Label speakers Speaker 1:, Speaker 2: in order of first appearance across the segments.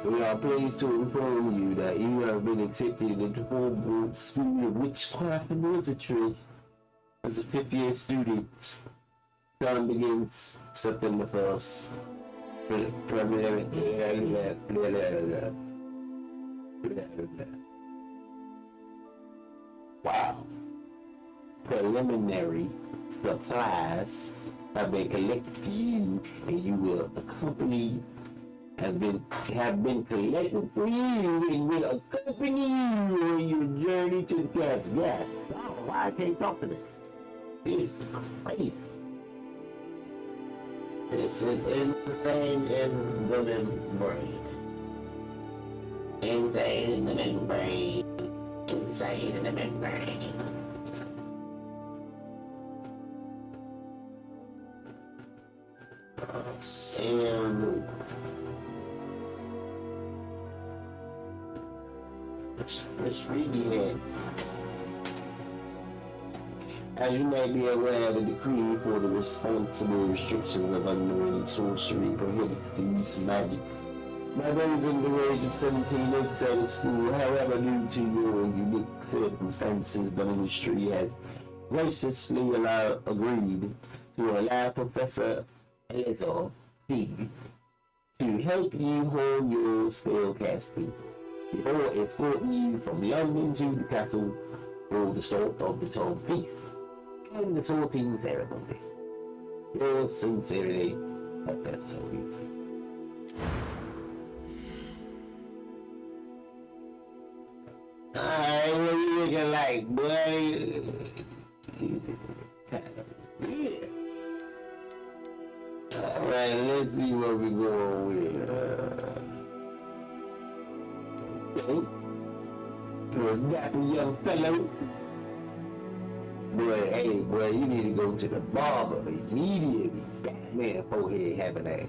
Speaker 1: We are pleased to inform you that you have been accepted into Hogwarts School of Witchcraft and Wizardry as a fifth-year student. Term begins September 1st. Wow. Preliminary supplies have been collected for you, and you will accompany have been collected for you and will accompany you on your journey to the castle. Yeah. Wow, why I can't talk to them? It's crazy. This is insane in the membrane. Insane in the membrane. Insane in the membrane. And let's read it. As you may be aware, the decree for the responsible restrictions of underrated sorcery prohibits the use of magic by those under the age of 17 outside of school. However, due to your unique circumstances, the ministry has graciously agreed to allow Professor Eleazar Fig to help you hone your spell casting before escorting you from London to the castle for the start of the term feast and the sorting ceremony. Yours sincerely, Professor Weasley. Alright, what you looking like, boy? Yeah. Alright, let's see what we're going with. Okay. You're a dapper young fellow. Boy, hey, boy, you need to go to the barber immediately. Batman forehead having a.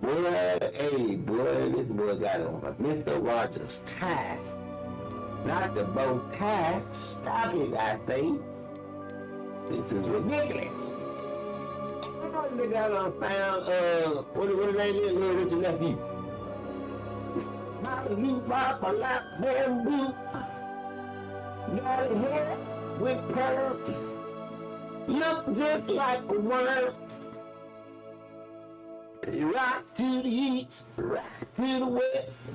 Speaker 1: Boy, hey, boy, this boy got on a Mr. Rogers tie. Not the bow tie. Stop it, I say. This is ridiculous. They got found, what the name is, Little Richard nephew? Bop, a lot, bamboo. Got a hair with pearl. Look just like a worm. Rock to the east, rock to the west.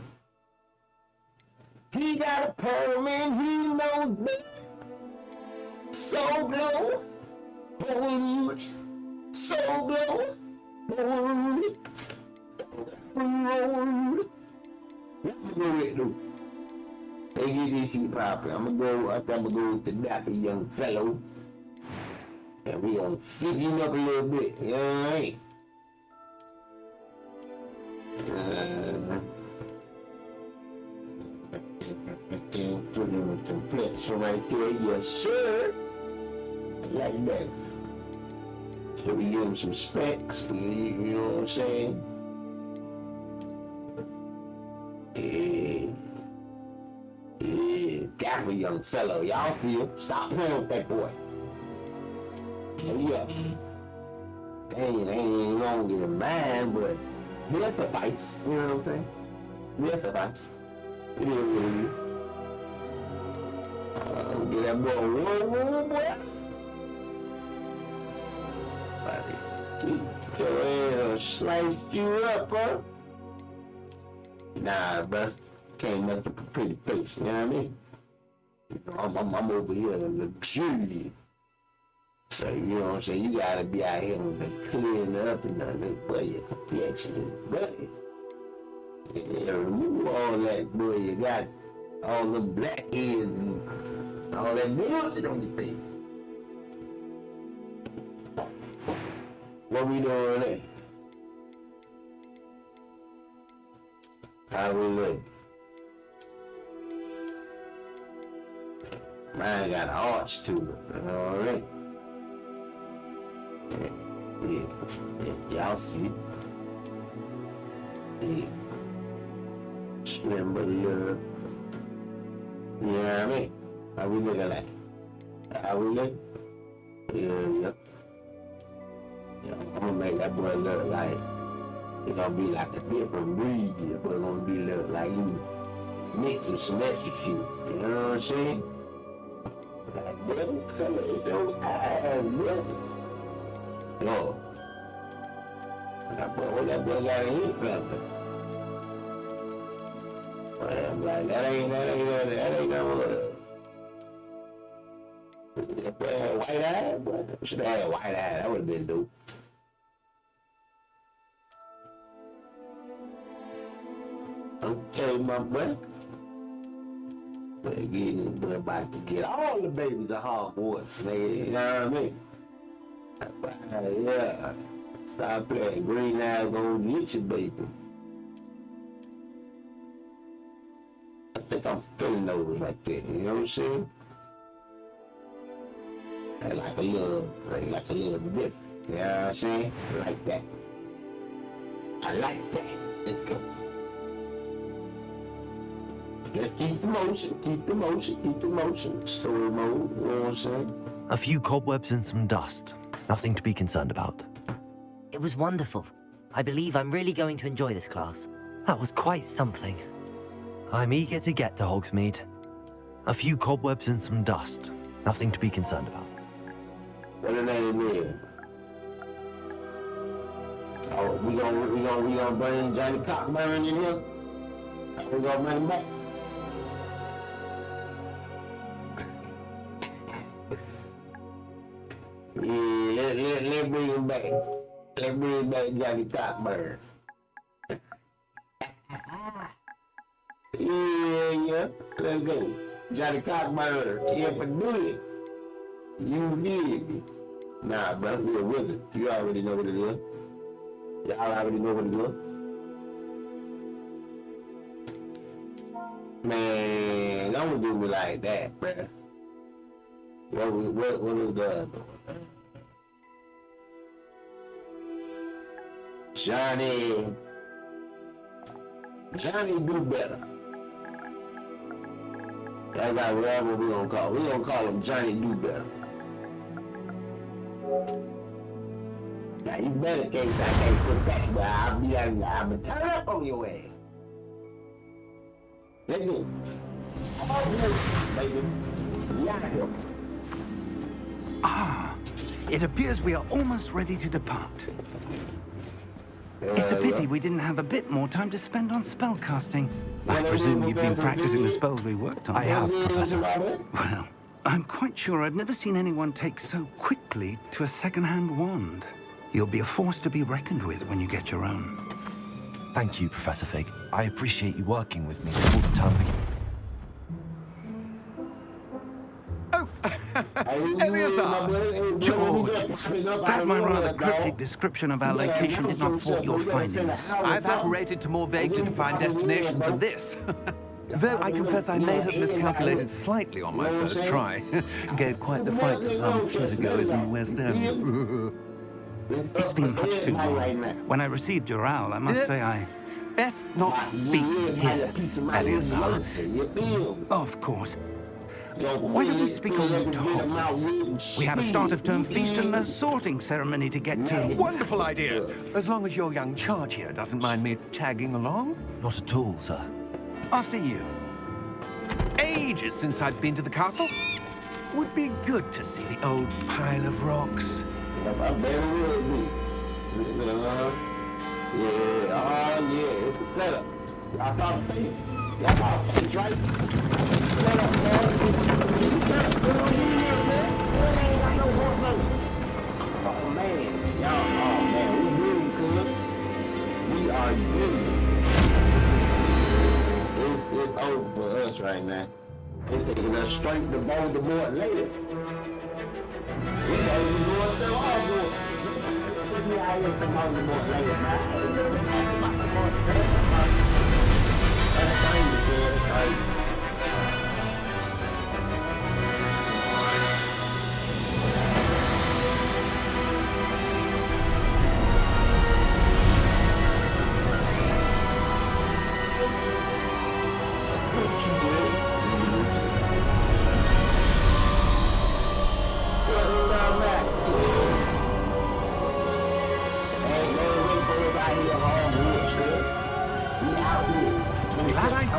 Speaker 1: He got a perm and he knows best. So glow, hold. So glow, hold. Road. What I'm gonna do? They get this shit poppin'. I'm gonna go with the dapper young fellow. And we gonna fit him up a little bit, you know what I mean? Put him in complexion right there, yes sir. Like that. So we give him some specs, you know what I'm saying? Dapper young fellow, y'all feel? Stop playing with that boy. Yeah. Ain't longer than mine, but he'll suffice. You know what I'm saying? He'll suffice. It is what it is. Get that boy one boy. Keep your head or slice you up, huh? Nah, bruh. Can't mess up a pretty face, you know what I mean? You know, I'm over here luxurious. So, you know what I'm saying? You gotta be out here and clearing up and look, boy, your complexion is bloody. Yeah, remove all that, boy. You got all them black heads and all that bullshit on your face. What we doing there? How we look? Mine got an arch to it, all right? Yeah, y'all see it. Yeah. Slim but little. You know what I mean? How we looking like? How we look? Yeah. I'm gonna make that boy look like It's gonna be like a different breed, but it's gonna be like you mixed with some extra shit. You know what I'm saying? Like, them colors, those eyes, brother. Yo. What that boy got in his family? I'm like, that ain't no that boy had white eyes, boy. Should have had white eyes. That would have been dope. Okay, my boy. But again, we're about to get all the babies at Hogwarts, nigga. You know what I mean? Yeah. Stop playing. Green eyes gonna get you, baby. I think I'm feeling those right there. You know what I'm saying? Like a little dip. You know what I'm saying? Like that. I like that. Let's go. Let's keep the motion. Story mode, you know what I'm saying?
Speaker 2: A few cobwebs and some dust. Nothing to be concerned about.
Speaker 3: It was wonderful. I believe I'm really going to enjoy this class.
Speaker 2: That was quite something. I'm eager to get to Hogsmeade. A few cobwebs and some dust. Nothing to be concerned about.
Speaker 1: What the name is? Oh, we gonna bring Johnny Cockburn in here? We gonna bring him back? Yeah, let's bring him back. Let's bring back Johnny Cockburn. Yeah. Let's go. Johnny Cockburn, if I do it, you did me. Nah, bro, you're a wizard. You already know what it is. Y'all already know what it is. Man, don't do me like that, bruh. What was the other one? Johnny do better. That's like whatever we gonna call. We gonna call him Johnny Do Better. Now you better case I can't put that, but I'ma turn up on your ass. Let's go. All this, baby. Yeah.
Speaker 4: It appears we are almost ready to depart. It's a pity we didn't have a bit more time to spend on spellcasting. I presume you've been practicing the spells we worked on.
Speaker 2: I have, Professor.
Speaker 4: Well, I'm quite sure I've never seen anyone take so quickly to a second-hand wand. You'll be a force to be reckoned with when you get your own.
Speaker 2: Thank you, Professor Fig. I appreciate you working with me all the time.
Speaker 4: Eleazar! George! Glad my rather cryptic description of our location did not fault your findings.
Speaker 5: I've operated to more vaguely defined destinations than this. Though I confess I may have miscalculated slightly on my first try. Gave quite the fright to some theatergoers in the West End.
Speaker 4: It's been much too long. When I received your owl, I must say I...
Speaker 5: Best not speak here, Eleazar.
Speaker 4: Of course. Why don't we speak on route to Hogwarts? We have a start-of-term feast and a sorting ceremony to get to.
Speaker 5: Wonderful idea. As long as your young charge here doesn't mind me tagging along.
Speaker 2: Not at all, sir.
Speaker 4: After you.
Speaker 5: Ages since I've been to the castle. Would be good to see the old pile of rocks.
Speaker 1: It's a setup. Y'all thought it's right. Set up, oh man, we really good. We are good. It's over for us right now. It's taking us straight to Voldemort later. We know we going to Hogwarts. We out here to Voldemort later, man.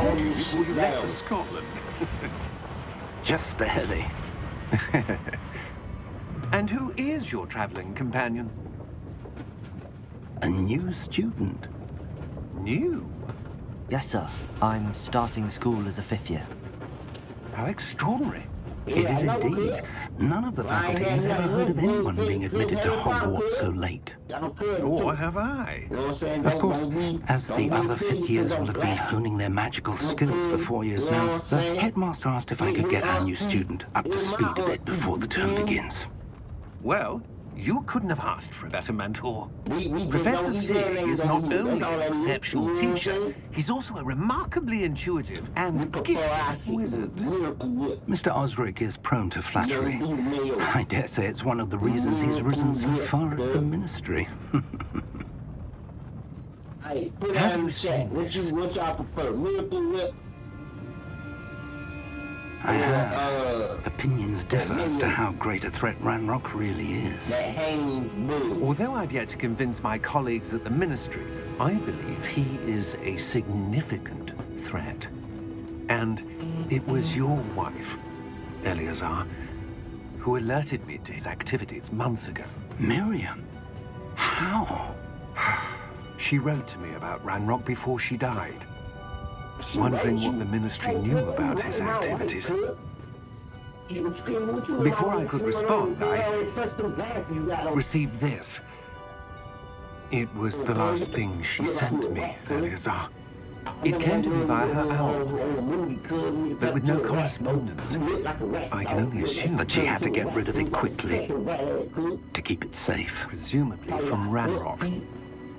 Speaker 5: caught you before you left for Scotland.
Speaker 4: Just barely.
Speaker 5: And who is your traveling companion?
Speaker 4: A new student.
Speaker 5: New?
Speaker 2: Yes, sir. I'm starting school as a 5th year.
Speaker 5: How extraordinary.
Speaker 4: It is indeed. None of the faculty has ever heard of anyone being admitted to Hogwarts so late.
Speaker 5: Or have I?
Speaker 4: Of course, as the other 5th years will have been honing their magical skills for 4 years now, the headmaster asked if I could get our new student up to speed a bit before the term begins.
Speaker 5: Well, you couldn't have asked for a better mentor. Professor Fig is not only an exceptional teacher, he's also a remarkably intuitive and gifted wizard.
Speaker 4: Mr. Osric is prone to flattery. I dare say it's one of the reasons he's risen so far at the Ministry.
Speaker 5: Have you seen this?
Speaker 4: I have. Opinions differ as to how great a threat Ranrock really is.
Speaker 5: Although I've yet to convince my colleagues at the Ministry, I believe he is a significant threat. And it was your wife, Eleazar, who alerted me to his activities months ago.
Speaker 4: Miriam? How?
Speaker 5: She wrote to me about Ranrock before she died, wondering what the Ministry knew about his activities. Before I could respond, I received this. It was the last thing she sent me, Eleazar. It came to me via her owl, but with no correspondence. I can only assume
Speaker 4: That she had to get rid of it quickly to keep it safe.
Speaker 5: presumably from Ranrock.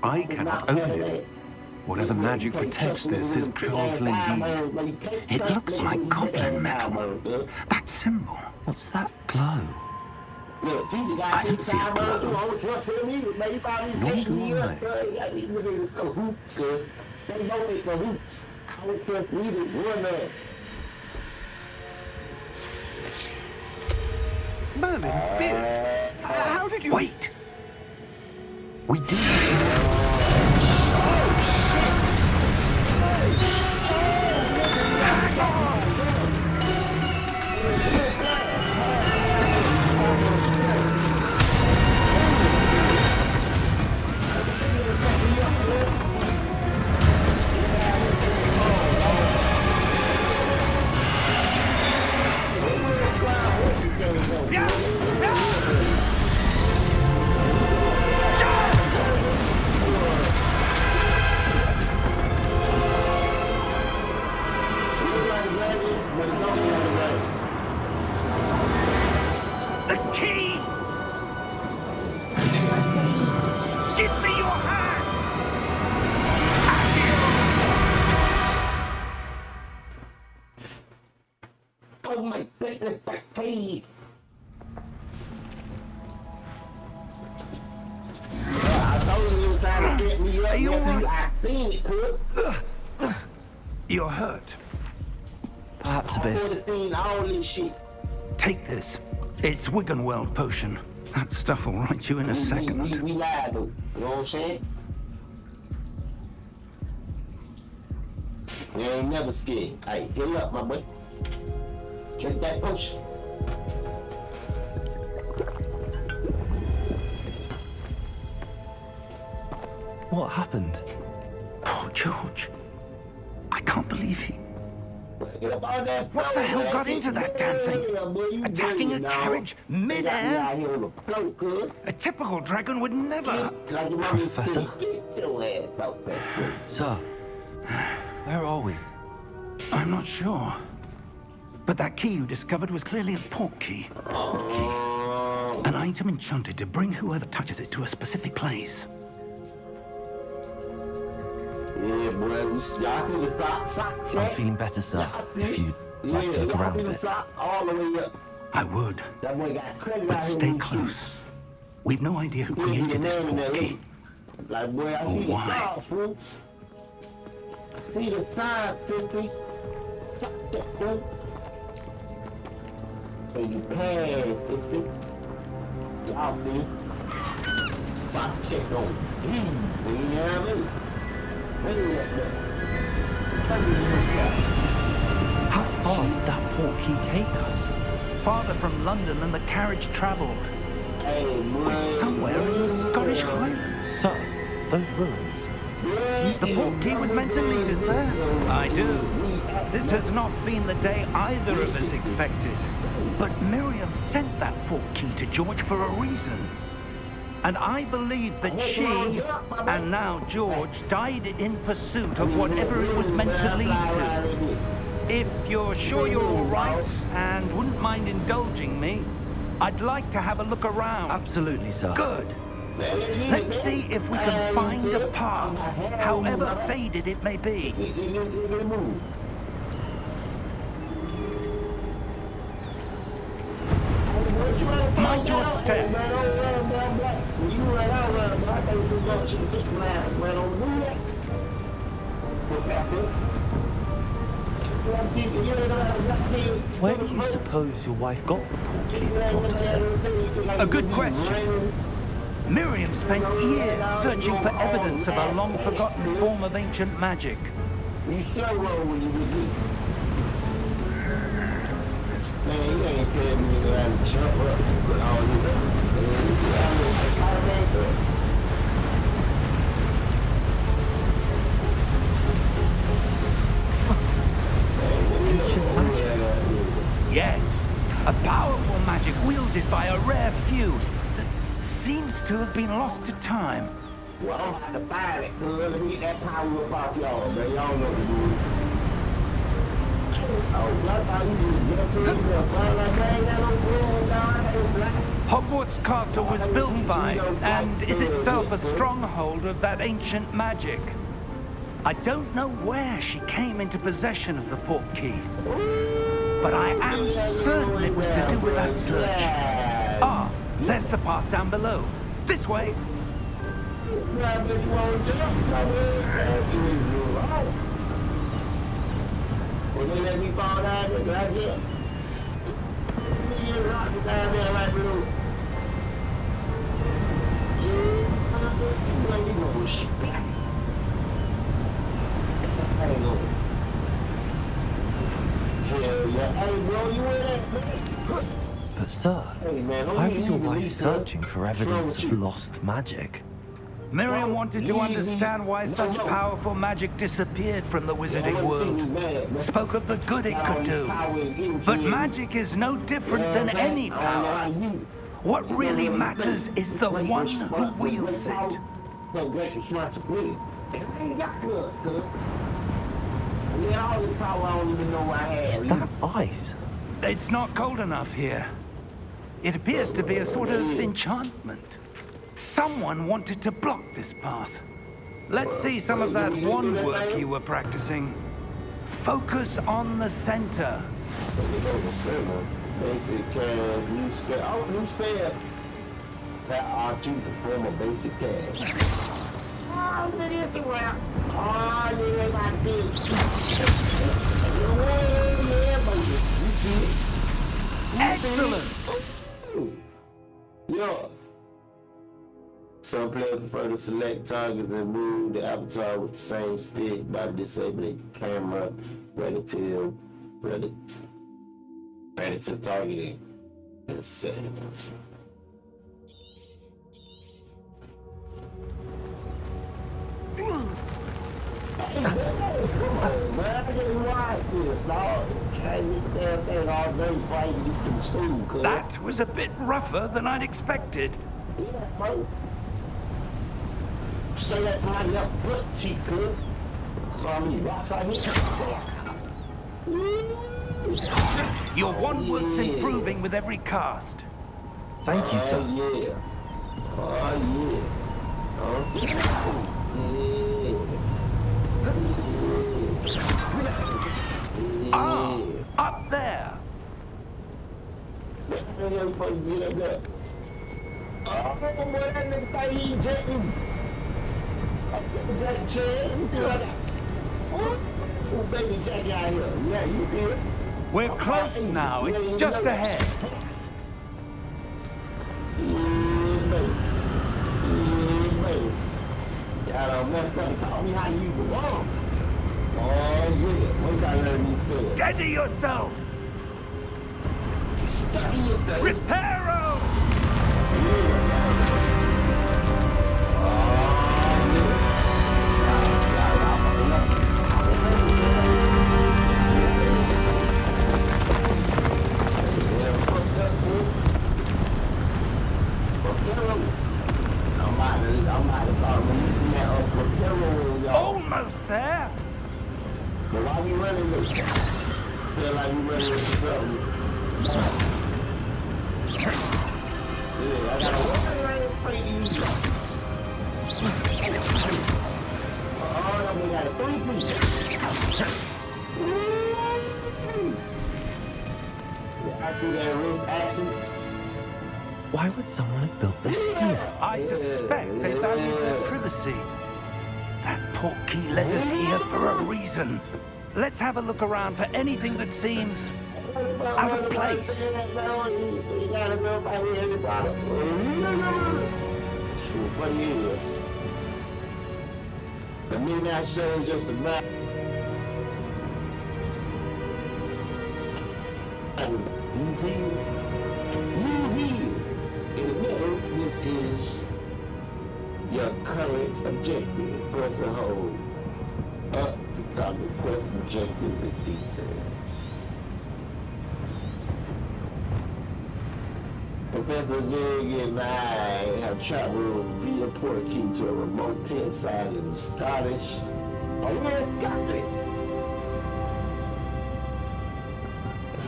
Speaker 5: I cannot open it. Whatever magic protects this is powerful indeed.
Speaker 4: It looks like goblin metal. That symbol.
Speaker 2: What's that glow?
Speaker 4: I don't see a glow.
Speaker 5: Nor do I. Merlin's beard. How did you...
Speaker 4: Wait! We do. The key! Give me your hand!
Speaker 1: Oh my goodness, the key! I told you was trying to get me up.
Speaker 4: Are you all right?
Speaker 1: I seen it, Cook.
Speaker 4: You're hurt.
Speaker 2: Perhaps a
Speaker 1: I
Speaker 2: bit.
Speaker 1: would've seen all this shit.
Speaker 4: Take this. It's Wiggenweld potion. That stuff will right you in a second.
Speaker 1: We liable. You know what I'm saying? You ain't never scared. Hey, get up, my boy. Drink that potion.
Speaker 2: What happened?
Speaker 4: Poor George. I can't believe he...
Speaker 1: Get up out of that
Speaker 4: What the
Speaker 1: boat,
Speaker 4: hell
Speaker 1: man.
Speaker 4: got into that damn thing?
Speaker 1: Yeah, boy, you
Speaker 4: Attacking a
Speaker 1: dirty, dog.
Speaker 4: carriage mid-air?
Speaker 1: Got me out here on the float, Cook.
Speaker 4: A typical dragon would never...
Speaker 1: Like your mama
Speaker 2: Professor?
Speaker 1: said, get your ass out there.
Speaker 2: Sir, where are we?
Speaker 4: I'm not sure. But that key you discovered was clearly a port key. Port key. An item enchanted to bring whoever touches it to a specific place.
Speaker 1: Yeah, boy, y'all see the sock
Speaker 2: I'm
Speaker 1: check?
Speaker 2: feeling better, sir. If you'd like to look
Speaker 1: y'all
Speaker 2: around
Speaker 1: see
Speaker 2: a
Speaker 1: the
Speaker 2: bit.
Speaker 1: socks all the way up.
Speaker 4: I would,
Speaker 1: That boy got credit
Speaker 4: but
Speaker 1: out here
Speaker 4: stay
Speaker 1: in these
Speaker 4: close.
Speaker 1: shoes.
Speaker 4: We've no idea who
Speaker 1: He ain't
Speaker 4: created this
Speaker 1: the man
Speaker 4: port
Speaker 1: that
Speaker 4: key.
Speaker 1: look. Like, boy, I
Speaker 4: Or
Speaker 1: see the
Speaker 4: why?
Speaker 1: socks, fool. See the sign, sissy. Sock check, fool. And you pass, sissy. Y'all see? Sock check on these, you know what I mean? Look at that.
Speaker 2: How far did that portkey take us?
Speaker 4: Farther from London than the carriage travelled. We're somewhere in the Scottish Highlands.
Speaker 2: Sir, those ruins.
Speaker 4: The portkey was meant to lead us there. I do. This has not been the day either of us expected. But Miriam sent that portkey to George for a reason. And I believe that she, and now George, died in pursuit of whatever it was meant to lead to. If you're sure you're all right and wouldn't mind indulging me, I'd like to have a look around.
Speaker 2: Absolutely, sir.
Speaker 4: Good. Let's see if we can find a path, however faded it may be. Mind your step.
Speaker 2: Where do you suppose your wife got the portkey that brought us here?
Speaker 4: A good question. Miriam spent years searching for evidence of a long-forgotten form of ancient magic.
Speaker 2: Ancient magic.
Speaker 4: Yes, a powerful magic wielded by a rare few that seems to have been lost to time.
Speaker 1: Well, I'm about to find it, cuz. Let me get that power up off y'all, man. Y'all know what to do.
Speaker 4: Hogwarts Castle was built by, and is itself a stronghold of that ancient magic. I don't know where she came into possession of the portkey, but I am certain it was to do with that search. Ah, there's the path down below. This way.
Speaker 1: When they let me fall down there, right here. You rock me down there right below. You gonna splat. Hang on. Hell yeah. Hey, bro, you in that, man?
Speaker 2: But sir,
Speaker 1: Hey, man,
Speaker 2: why was your
Speaker 1: you
Speaker 2: wife
Speaker 1: believe
Speaker 2: searching
Speaker 1: that?
Speaker 2: for
Speaker 1: What's wrong
Speaker 2: evidence
Speaker 1: with
Speaker 2: of
Speaker 1: you?
Speaker 2: lost magic?
Speaker 4: Miriam wanted to understand why such powerful magic disappeared from the wizarding world. Spoke of the good it could do. But magic is no different than any power. What really matters is the one who wields it.
Speaker 1: Great responsibility. I ain't got none, cuz. Yeah, all the power I don't even know I have.
Speaker 2: Is that ice?
Speaker 4: It's not cold enough here. It appears to be a sort of enchantment. Someone wanted to block this path. Let's see some of that wand work you were practicing. Focus on the center.
Speaker 1: Basic task, new spell. Oh, new spell. Tap R2 perform a basic task. Oh, look at this around. Oh, yeah, my bitch. Yeah, baby.
Speaker 4: Excellent!
Speaker 1: Yo. Some players prefer to select targets and move the avatar with the same speed by disabling camera relative targeting and settings. Man, I just watched this, dog. Can't get damn thing all day fighting you from school, cuz.
Speaker 4: That was a bit rougher than I'd expected.
Speaker 1: Yeah, bro. Say that to my left butt cheek, cuz. I mean, rocks out here.
Speaker 4: Your wand work's improving with every cast.
Speaker 2: Thank you, sir.
Speaker 1: Oh, yeah. Oh, yeah.
Speaker 4: Ah, up there.
Speaker 1: Baby Jack out here. Yeah, you see it?
Speaker 4: We're close now. It's just ahead.
Speaker 1: Y'all don't mess up. Call me how you belong. Oh, yeah. Once I learn these skills.
Speaker 4: Steady yourself!
Speaker 1: Study is the...
Speaker 4: Reparo!
Speaker 1: I'm about to start releasing that propeller, y'all.
Speaker 4: Almost there!
Speaker 1: But while we running this, feel like we running with something. Yeah, I gotta fight these. Oh, we got a 3-piece. After that risk action.
Speaker 2: Why would someone have built this here?
Speaker 4: I suspect they valued their privacy. That portkey led us here for a reason. Let's have a look around for anything that seems out of place.
Speaker 1: The midnight show is just a map. In the middle, this is your current objective. Press and hold up to top of quest objective with details. Professor Jig and I have traveled via portkey to a remote cliffside in the Scottish. Oh, yeah, Scotland.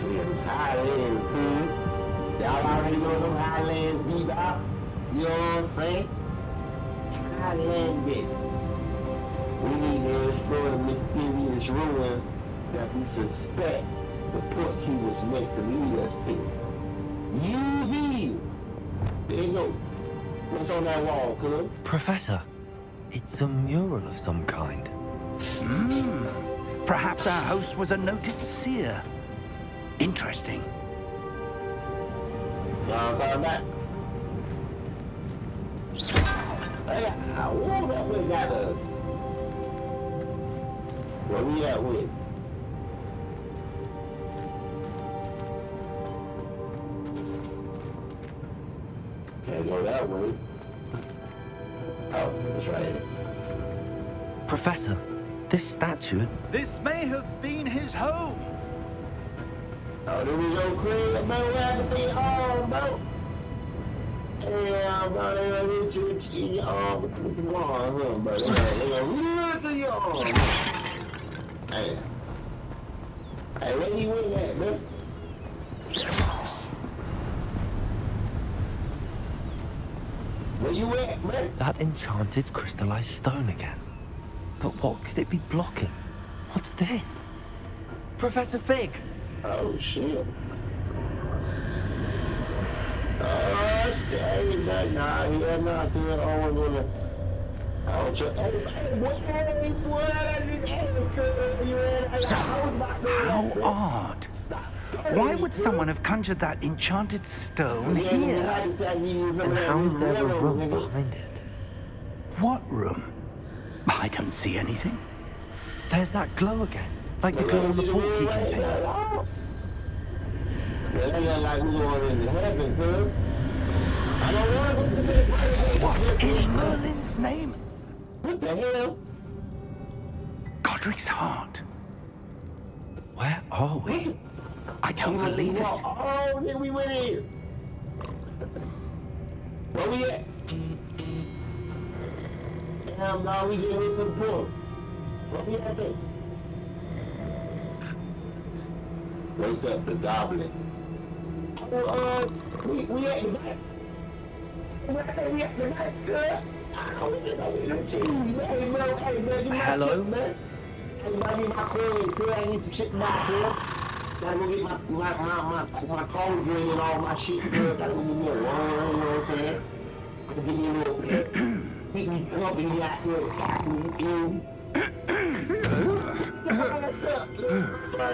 Speaker 1: We're in Thailand, fool. Y'all already know them Highlands bebop. You know what I'm saying? Highland bit. We need to explore the mysterious ruins that we suspect the portkey was meant to lead us to. UV! There you go. What's on that wall, cuz?
Speaker 2: Professor, it's a mural of some kind.
Speaker 4: Perhaps our host was a noted seer. Interesting.
Speaker 1: Y'all talking about? Hey, I wonder that we got a... Where we at with? Can't go that way. Oh, that's right.
Speaker 2: Professor, this statue...
Speaker 4: This may have been his home.
Speaker 1: Oh, there we go, Craig. Man, what happened to your arm, bro? Yeah, bro, they gonna hit you in your arm with the arm, huh, bro? They gonna look at your arm. Hey. Hey, where you with that, man? Where you at, man?
Speaker 2: That enchanted crystallized stone again. But what could it be blocking? What's this? Professor Fig!
Speaker 1: Oh, shit. Oh, shit. Hey, nah, here, nah, cuz I don't wanna... I don't try... Hey, what?
Speaker 4: How odd. Why would someone have conjured that enchanted stone here?
Speaker 2: And how is there a room behind it?
Speaker 4: What room? I don't see anything.
Speaker 2: There's that glow again, like the glow on the portkey container.
Speaker 1: That look like we're going into heaven, cuz. I don't want to...
Speaker 4: What in Merlin's name?
Speaker 1: What the hell?
Speaker 4: Godric's heart.
Speaker 2: Where are we?
Speaker 4: I don't believe it.
Speaker 1: Oh, then we went in. Where we at? Damn, now we get with the book. Where we at there? Wake up the goblin. We at the back. We at the back, girl.
Speaker 2: Hello?
Speaker 1: I need my clothes, girl. I need some shit back, girl. Gotta go get my cold drink and all my shit, girl. Gotta go get me a wine, you know what I'm saying? Gotta get me a little pick me up and out here. What's up, nigga?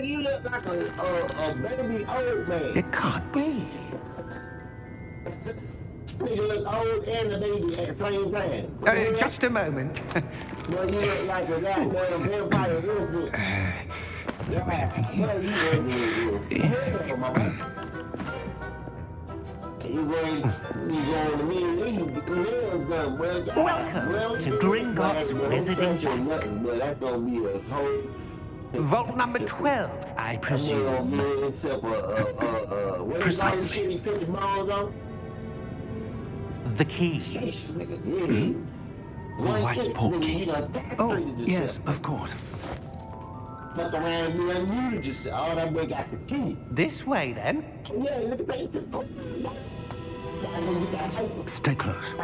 Speaker 1: You look like a baby old man.
Speaker 4: It can't be.
Speaker 1: nigga look old and a baby at the same time.
Speaker 4: Just a moment.
Speaker 1: Boy, you look like a goddamn vampire.
Speaker 4: Welcome to Gringotts Resident Bank. Vault number 12, I presume. Precisely. The key.
Speaker 1: Your
Speaker 4: wife's portkey. Oh, yes, of course.
Speaker 1: Fuck around, you unmuted yourself. All that boy got the key.
Speaker 4: This way, then.
Speaker 1: Yeah, look at that.
Speaker 4: Stay close.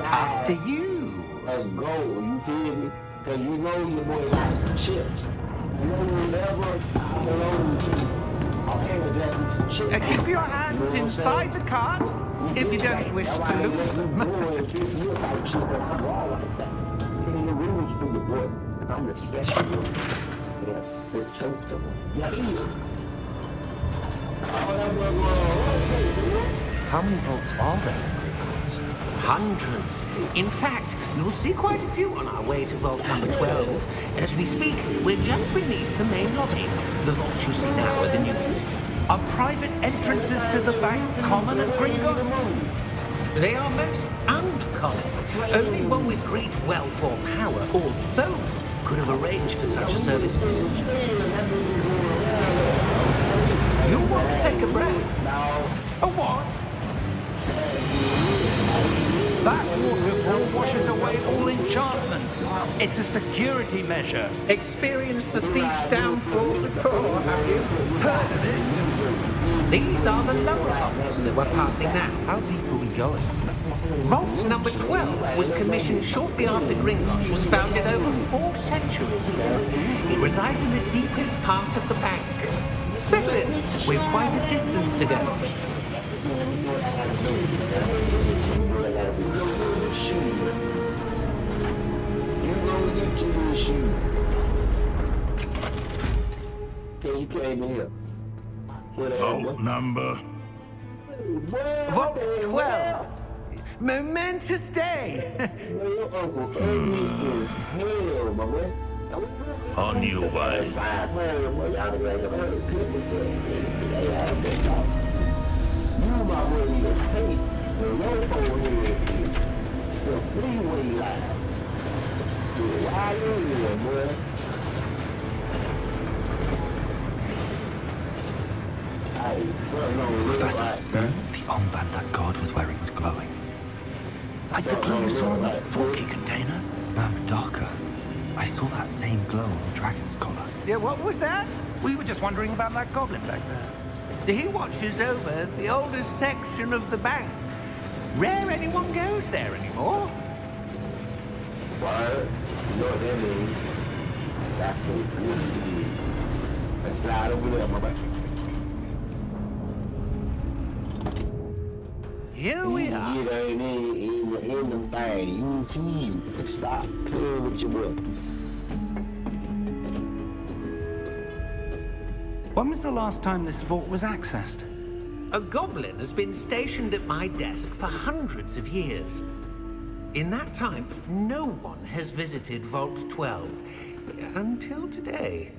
Speaker 4: After you.
Speaker 1: A goal, you feel me? Cause you know your boy got some chips. You know whatever I belong to. I'll hand it some chips.
Speaker 4: Keep your hands inside the cart if you don't wish to lose them.
Speaker 1: I'm the special one. Yeah, with chunks of them.
Speaker 2: How many vaults are there in Gringotts?
Speaker 6: Hundreds. In fact, you'll see quite a few on our way to vault number 12. As we speak, we're just beneath the main lobby. The vaults you see now are the newest.
Speaker 4: Are private entrances to the bank common at Gringotts?
Speaker 6: They are most uncommon. Only one with great wealth or power, or both, could have arranged for such a service.
Speaker 4: You'll want to take a breath. A what? That waterfall washes away all enchantments. It's a security measure.
Speaker 6: Experienced the thief's downfall before, have you?
Speaker 4: Heard of it?
Speaker 6: These are the lower vaults that we're passing now.
Speaker 2: How deep are we going?
Speaker 6: Vault number 12 was commissioned shortly after Gringotts was founded over 4 centuries ago. It resides in the deepest part of the bank. Settle in. We've quite a distance to go.
Speaker 1: You came here.
Speaker 7: Vault number.
Speaker 4: Vault 12. Momentous day.
Speaker 7: On your way.
Speaker 2: Professor, the armband that guard was wearing was glowing. Like the glow you saw on the portkey container? No, darker. I saw that same glow on the dragon's collar.
Speaker 4: Yeah, what was that? We were just wondering about that goblin back there. He watches over the oldest section of the bank. Rare anyone goes there anymore.
Speaker 1: Word. You know what that means? That's what good. Let's slide over there, my boy.
Speaker 4: Here we are.
Speaker 1: You get in them things. You see, stop playing with your boy.
Speaker 4: When was the last time this vault was accessed?
Speaker 6: A goblin has been stationed at my desk for hundreds of years. In that time, no one has visited Vault 12 until today.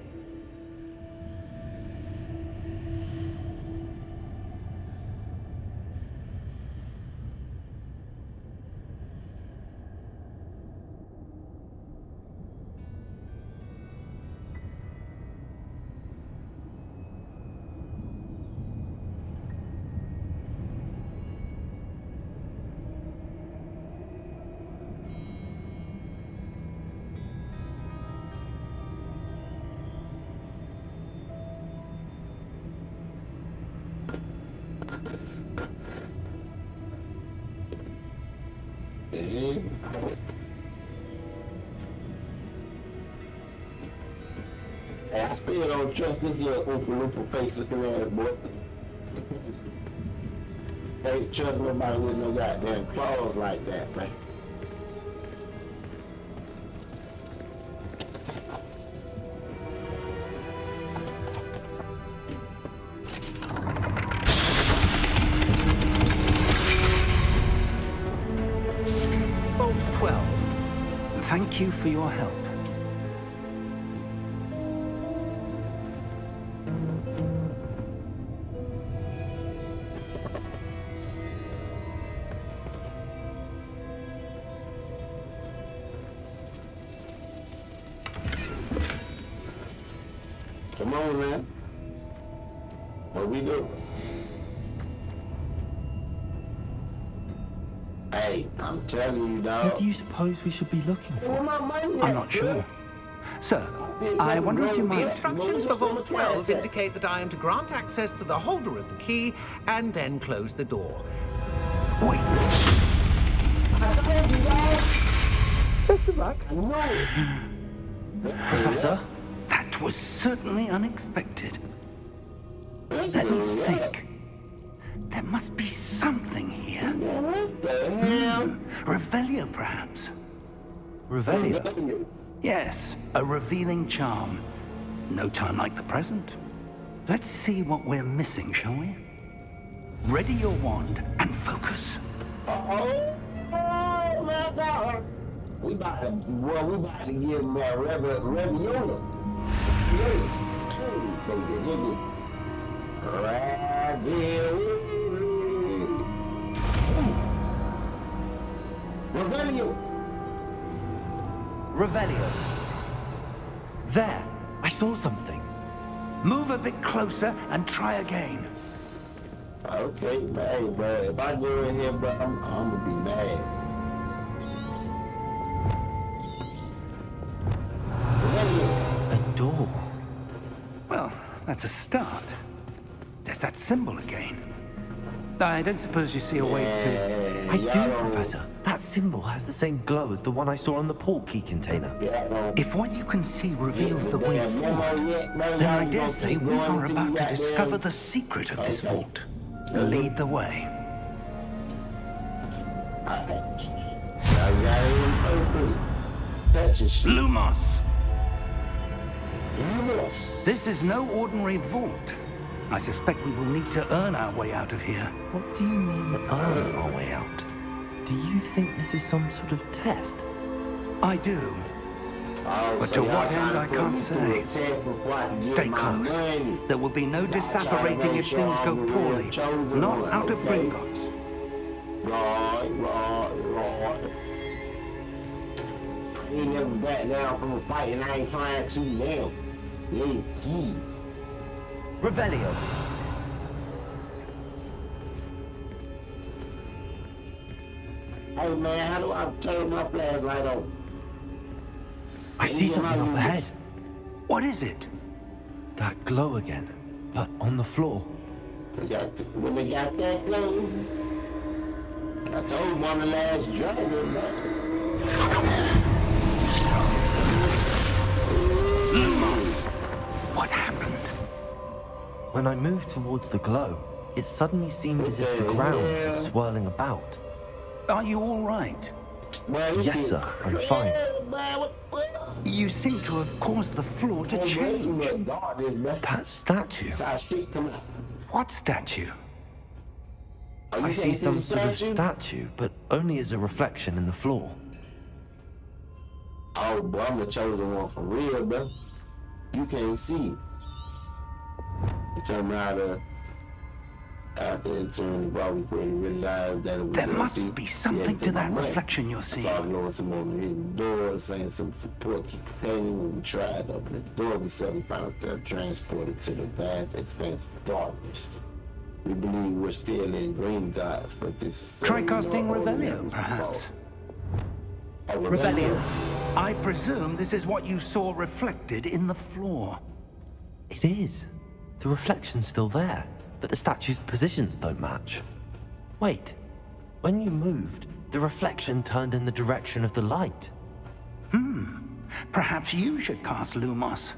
Speaker 1: Hey, I still don't trust this little Oompa Loompa face looking at it, boy. Ain't trust nobody with no goddamn claws like that, man.
Speaker 4: Thank you for your help.
Speaker 1: Come on, man. What we do? Hey, I'm telling you, dog.
Speaker 2: What do you suppose we should be looking for?
Speaker 4: I'm not sure. Sir, I wonder if you
Speaker 6: The
Speaker 4: might...
Speaker 6: instructions for Vault 12 indicate that I am to grant access to the holder of the key and then close the door.
Speaker 4: Wait!
Speaker 2: Professor?
Speaker 4: That was certainly unexpected. Let me think. There must be something here.
Speaker 1: What the hell?
Speaker 4: Revelio, perhaps?
Speaker 2: Revelio?
Speaker 4: Yes, a revealing charm. No time like the present. Let's see what we're missing, shall we? Ready your wand and focus.
Speaker 1: Oh my God. We about to give him that Reviola. Revelio.
Speaker 2: Revelio. There! I saw something.
Speaker 4: Move a bit closer and try again.
Speaker 1: Okay, but hey, bro, if I go in here, bro, I'm gonna be mad.
Speaker 2: A door.
Speaker 4: Well, that's a start. There's that symbol again. I don't suppose you see a way to...
Speaker 2: I do, Professor. That symbol has the same glow as the one I saw on the portkey container.
Speaker 4: If what you can see reveals the way forward, then I dare say we are about to discover the secret of this vault. Lead the way. Lumos! This is no ordinary vault. I suspect we will need to earn our way out of here.
Speaker 2: What do you mean, earn our way out? Do you think this is some sort of test?
Speaker 4: I do. But to what end, I can't say. Stay close. There will be no disapparating if things go poorly. Not out of Gringotts.
Speaker 1: Right. I ain't never back down from a fight, and I ain't trying to now. Yeah.
Speaker 2: Revelio.
Speaker 1: Hey man, how do I turn my flashlight on?
Speaker 2: I see something up ahead.
Speaker 4: What is it?
Speaker 2: That glow again, but on the floor.
Speaker 1: When they got that glow, I told one of the last dragon, man.
Speaker 4: What happened?
Speaker 2: When I moved towards the glow, it suddenly seemed as if the ground was swirling about.
Speaker 4: Are you all right?
Speaker 2: Yes, sir, I'm fine.
Speaker 4: You seem to have caused the floor to change.
Speaker 2: That statue.
Speaker 4: What statue?
Speaker 2: I see some sort of statue, but only as a reflection in the floor.
Speaker 1: Oh, boy, I'm the chosen one for real, bro. You can't see. It turned out after it turned, bro, we couldn't realize that it was
Speaker 4: There
Speaker 1: empty.
Speaker 4: must be something to that reflection you're
Speaker 1: I saw
Speaker 4: seeing.
Speaker 1: blowing some on the door, saying some support containing when we tried to open the door. We suddenly found ourselves transported to the vast expanse of darkness. We believe we're still in Gringotts, but this is
Speaker 4: Try casting Revelio, perhaps.
Speaker 2: Revelio.
Speaker 4: I presume this is what you saw reflected in the floor.
Speaker 2: It is. The reflection's still there, but the statue's positions don't match. Wait, when you moved, the reflection turned in the direction of the light.
Speaker 4: Perhaps you should cast Lumos.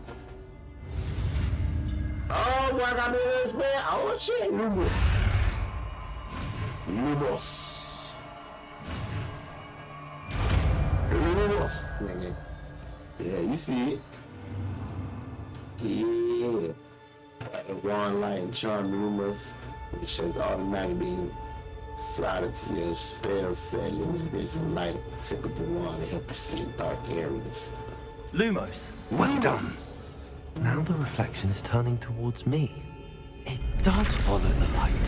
Speaker 1: Oh, what I do is, man. Oh, shit. Lumos. Nigga. Yeah, you see it. Yeah. The wand light and charm Lumos, which says automatically Slide into your spell settings with some light typical one to help you see in dark areas.
Speaker 2: Lumos,
Speaker 5: Well done.
Speaker 2: now the reflection is turning towards me. It does follow the light.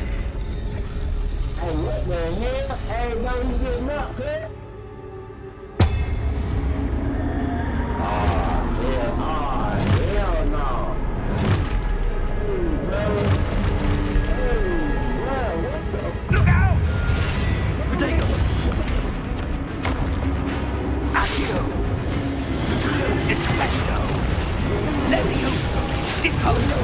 Speaker 1: Hey, what the hell? Hey, don't you getting up, kid? Hell no. Hey, brother. Hey, bro, what the?
Speaker 4: Look out!
Speaker 2: Protego!
Speaker 4: Accio! Descendo! Levioso! Deposo!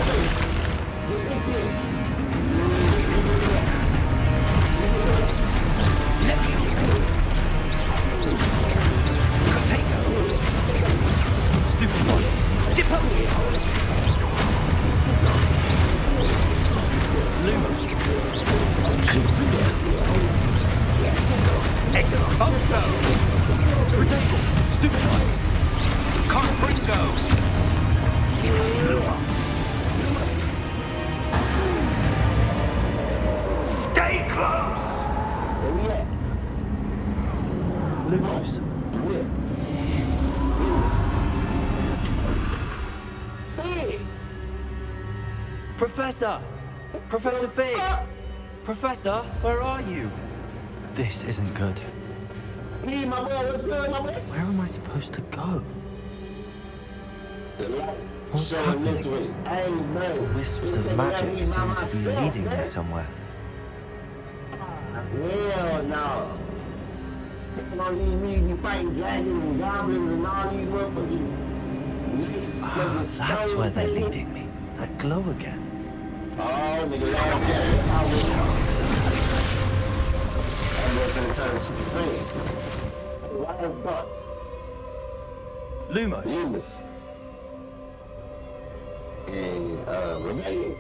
Speaker 4: Levioso! Protego!
Speaker 2: Stupid one.
Speaker 4: Deposo!
Speaker 2: Lumos.
Speaker 4: Expulso!
Speaker 2: Protego! Stupid one.
Speaker 4: Confringo! Stay close!
Speaker 1: Where we at?
Speaker 2: Lumos.
Speaker 1: Yeah. Hey!
Speaker 2: Professor! Professor Fig! Professor, where are you? This isn't good.
Speaker 1: Hey, my boy, what's good, my boy?
Speaker 2: Where am I supposed to go?
Speaker 1: The light
Speaker 2: What's
Speaker 1: showing this
Speaker 2: happening?
Speaker 1: way. Hey, bro.
Speaker 2: Wisps of magic seem to be leading me somewhere.
Speaker 1: Hell no. They're gonna leave me be fighting dragons and goblins and all these motherfuckers.
Speaker 2: That's where they're leading me. That glow again.
Speaker 1: Oh, nigga, y'all get it. I'm gonna turn Super Saiyan. Why the fuck?
Speaker 2: Lumos.
Speaker 1: Lumos. And, Rebellion.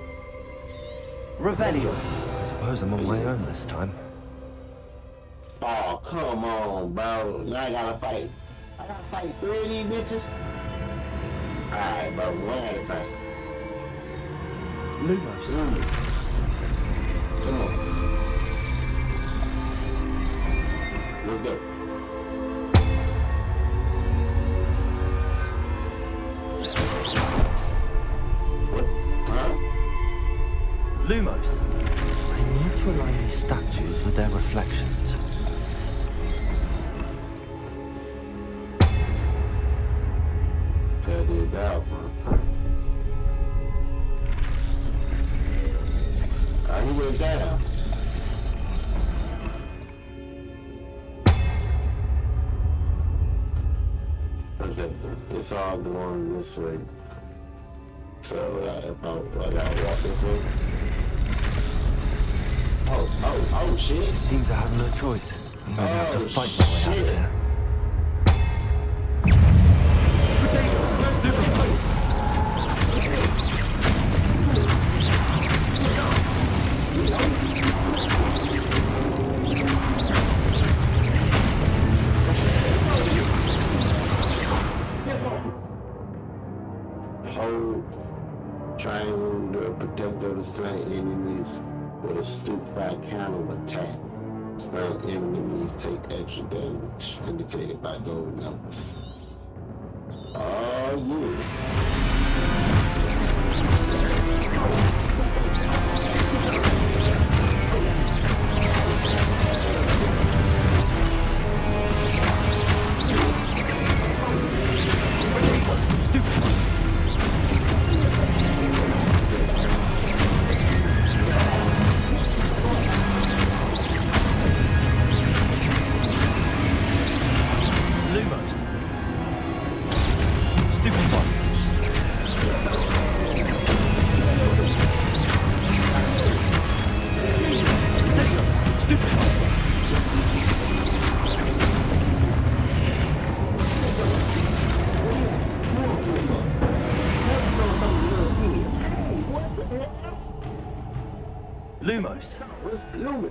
Speaker 2: Revelio. I suppose I'm on my own this time.
Speaker 1: Oh, come on, bro. Now I gotta fight. I gotta fight 3 of these bitches? Alright, bro. One at a time.
Speaker 2: Lumos.
Speaker 1: Lumos. Come on. Let's go. What? Huh?
Speaker 2: Lumos. I need to align these statues with their reflections.
Speaker 1: That is that one. He went down. Okay, it's all going this way. So I gotta walk this way. Oh, shit.
Speaker 2: Seems I have no choice. I'm going to have to
Speaker 1: Oh,
Speaker 2: fight my way out of
Speaker 1: shit.
Speaker 2: here.
Speaker 1: Hold triangle to protect or stun enemies with a stupefied counter-attack. Stun enemies take extra damage, indicated by gold numbers. Oh, yeah.
Speaker 2: Lumos. Stupid one. Stupid one. Lumos.
Speaker 1: Lumen.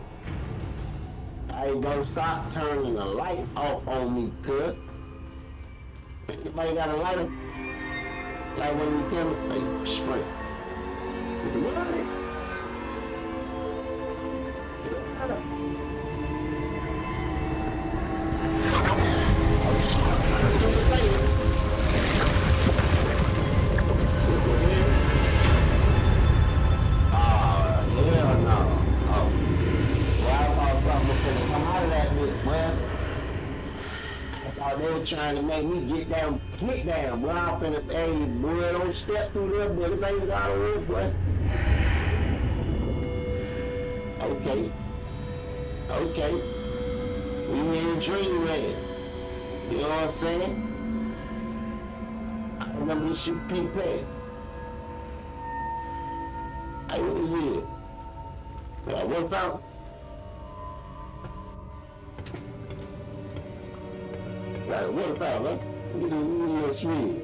Speaker 1: Hey, bro, stop turning the light off on me, cuz. Anybody got a lighter? Like when you kill it, like, sprint. What? boy trying to make me get down, boy. I'm finna, hey, boy, don't step through there, boy. This ain't gonna work, boy. Okay. We in Dreamland. You know what I'm saying? I remember this shit Pink Panther. Hey, what is it? What fountain? What about, huh? Look at the little swing.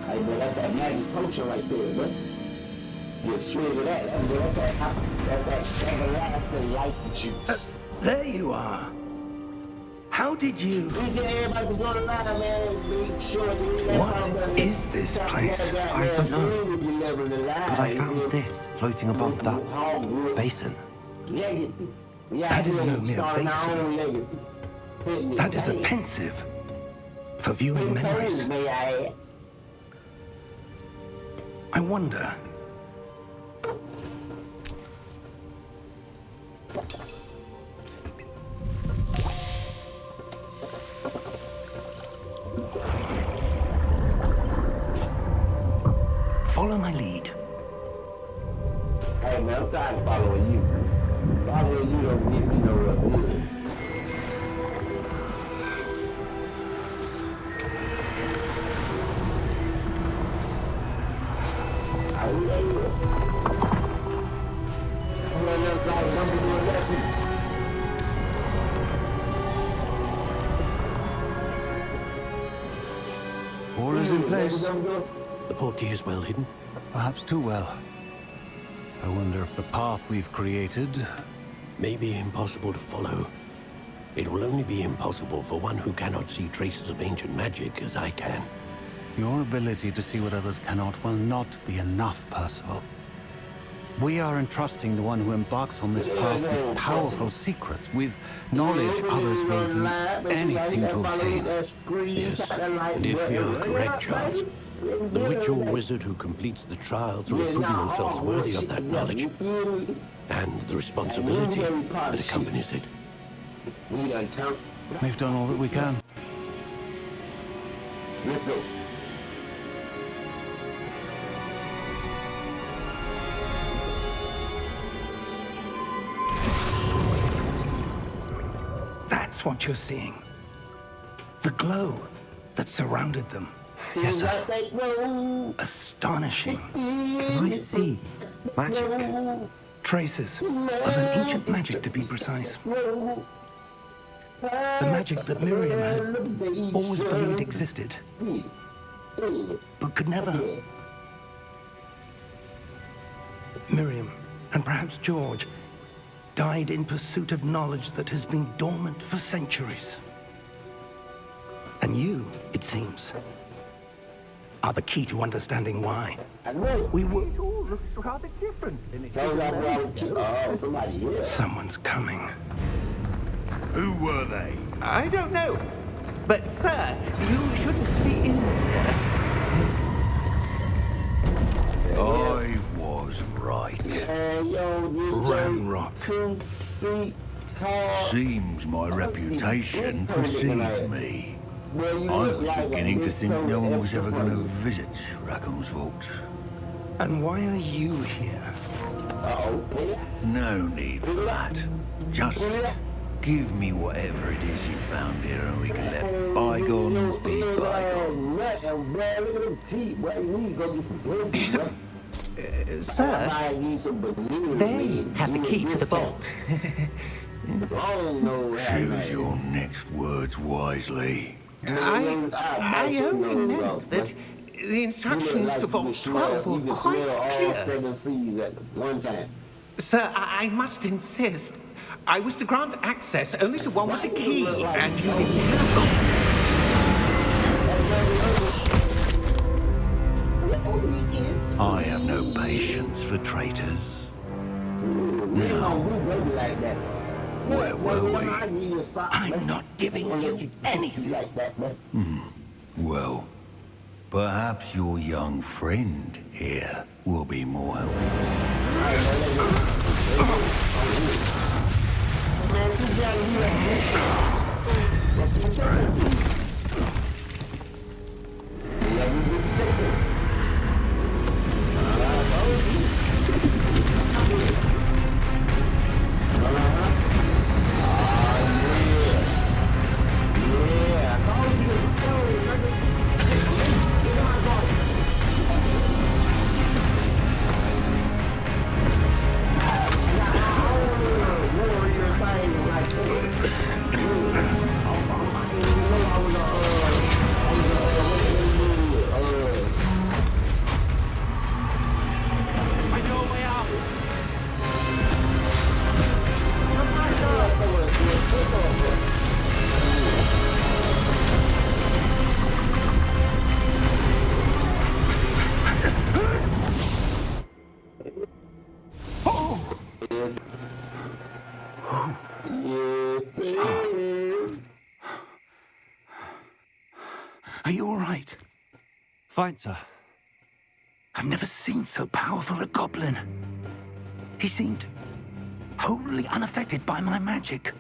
Speaker 1: Hey, boy, that's that magic potion right there, bro. You swing of that, that's that everlasting life juice.
Speaker 4: There you are. How did you... What is this place?
Speaker 2: I don't know. But I found this floating above that basin.
Speaker 4: That is no mere basin. That is a pensive for viewing memories. I wonder... Follow my lead.
Speaker 1: Hey man, I'm tired of following you. Following you don't get me nowhere good.
Speaker 8: All is in place.
Speaker 9: The portkey is well hidden.
Speaker 8: Perhaps too well. I wonder if the path we've created...
Speaker 9: May be impossible to follow. It will only be impossible for one who cannot see traces of ancient magic as I can.
Speaker 8: Your ability to see what others cannot will not be enough, Percival. We are entrusting the one who embarks on this path with powerful secrets, with knowledge others will do anything to obtain.
Speaker 9: Yes, and if we are correct, Charles, the witch or wizard who completes the trials will have proven themselves worthy of that knowledge and the responsibility that accompanies it.
Speaker 8: We've done all that we can.
Speaker 1: Let's go.
Speaker 4: That's what you're seeing. The glow that surrounded them.
Speaker 2: Yes, sir.
Speaker 4: Astonishing.
Speaker 2: Can I see magic?
Speaker 4: Traces of an ancient magic, to be precise. The magic that Miriam had always believed existed, but could never. Miriam, and perhaps George, died in pursuit of knowledge that has been dormant for centuries. And you, it seems, are the key to understanding why. We were...
Speaker 6: rather different.
Speaker 4: Someone's coming.
Speaker 5: Who were they?
Speaker 6: I don't know. But, sir, you shouldn't be in here.
Speaker 5: I was right.
Speaker 4: Ramrod.
Speaker 1: 2 feet tall.
Speaker 7: Seems my reputation precedes me. I was beginning to think no one was ever going to visit Rackham's Vault.
Speaker 4: And why are you here?
Speaker 7: No need for that. Just give me whatever it is you found here and we can let bygones be bygones.
Speaker 6: Sir, they have the key to the vault.
Speaker 7: Choose your next words wisely.
Speaker 6: I only meant that the instructions to Vault 12 were quite clear.
Speaker 1: 7 C's at one time.
Speaker 6: Sir, I must insist. I was to grant access only to one with the key, and you didn't have it.
Speaker 7: I have no patience for traitors. Now, where were we?
Speaker 4: I'm not giving you anything.
Speaker 7: Well, perhaps your young friend here will be more helpful.
Speaker 4: Are you all right?
Speaker 2: Fine, sir.
Speaker 4: I've never seen so powerful a goblin. He seemed wholly unaffected by my magic.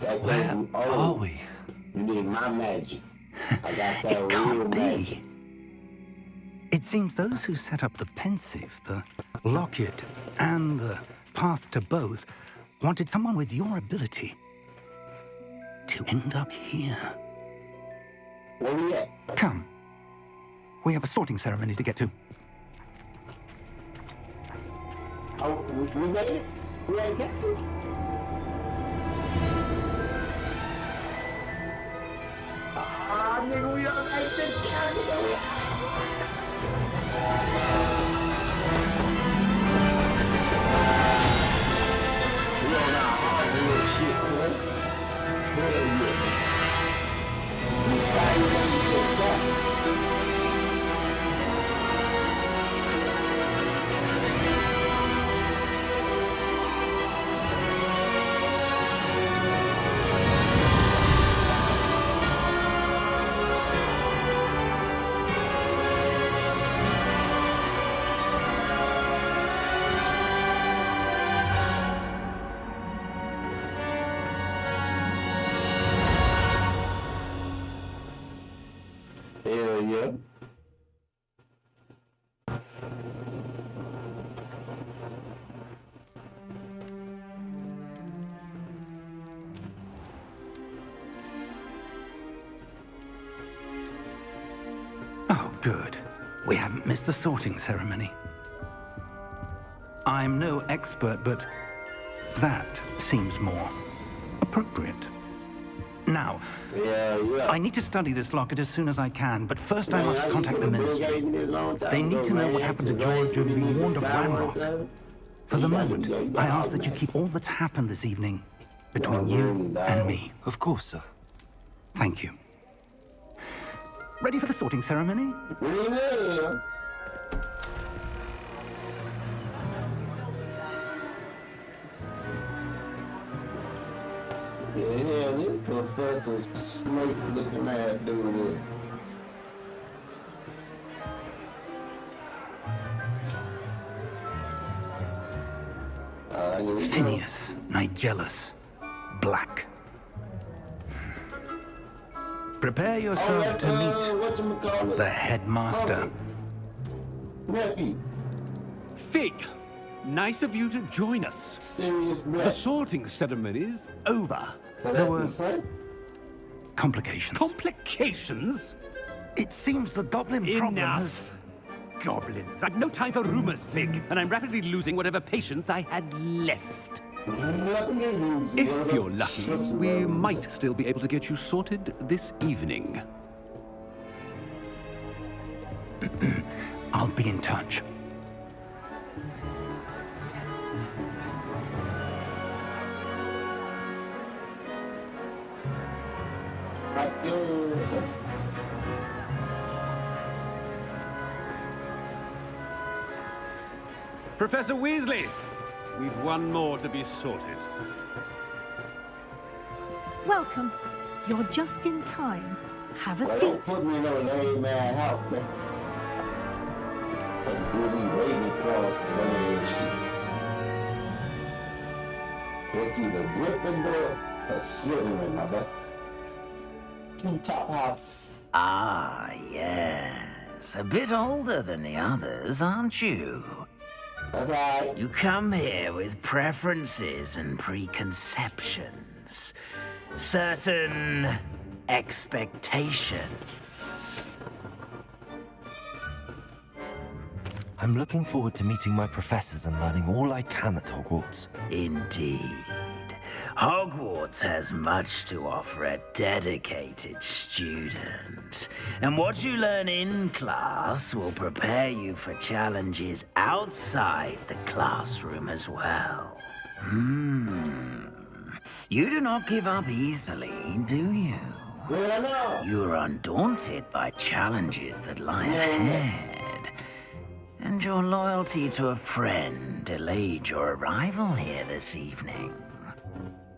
Speaker 2: Where are we?
Speaker 1: You need my magic. I got that
Speaker 4: It
Speaker 1: real
Speaker 4: can't
Speaker 1: magic.
Speaker 4: be. It seems those who set up the Pensive, the Locket, and the Path to Both wanted someone with your ability to end up here.
Speaker 1: Where we at?
Speaker 4: Come. We have a sorting ceremony to get to.
Speaker 1: Oh, we made it? We ain't got to? Ah, nigga, we done ate this candy. We on our hardwood shit, man. Hell yeah. We fighting on each other. Hell yeah.
Speaker 4: Oh, good. We haven't missed the sorting ceremony. I'm no expert, but that seems more appropriate. Now, I need to study this locket as soon as I can, but first I must contact the Ministry. They need to know what happened to George and be warned of Ranrock. For the moment, I ask that you keep all that's happened this evening between you and me.
Speaker 2: Of course, sir.
Speaker 4: Thank you. Ready for the sorting ceremony?
Speaker 1: Yeah. Yeah, this Professor Snake looking at dude.
Speaker 4: Phineas, Nigellus, Black. Prepare yourself to meet the headmaster.
Speaker 1: Nephew,
Speaker 9: Fig, nice of you to join us.
Speaker 1: serious
Speaker 9: The
Speaker 1: breath.
Speaker 9: sorting ceremony's over.
Speaker 1: So
Speaker 4: There
Speaker 1: that's
Speaker 4: were
Speaker 1: the same?
Speaker 4: complications.
Speaker 9: Complications?
Speaker 4: It seems the goblin problem has...
Speaker 9: Enough. Goblins. I've no time for rumors, Fig, and I'm rapidly losing whatever patience I had left. If you're lucky, we might still be able to get you sorted this evening.
Speaker 4: I'll be in touch.
Speaker 9: Professor Weasley, we've one more to be sorted.
Speaker 10: Welcome. You're just in time. Have a
Speaker 1: Well,
Speaker 10: seat.
Speaker 1: don't put me in no lame man house, man. You'll be waiting across one of this shit. It's either Gryffindor Slytherin, my bad. 2 top houses.
Speaker 11: Ah, yes. A bit older than the others, aren't you?
Speaker 1: That's right.
Speaker 11: You come here with preferences and preconceptions. Certain expectations.
Speaker 2: I'm looking forward to meeting my professors and learning all I can at Hogwarts.
Speaker 11: Indeed. Hogwarts has much to offer a dedicated student. And what you learn in class will prepare you for challenges outside the classroom as well. You do not give up easily, do you?
Speaker 1: Well, no.
Speaker 11: You are undaunted by challenges that lie ahead. And your loyalty to a friend delayed your arrival here this evening.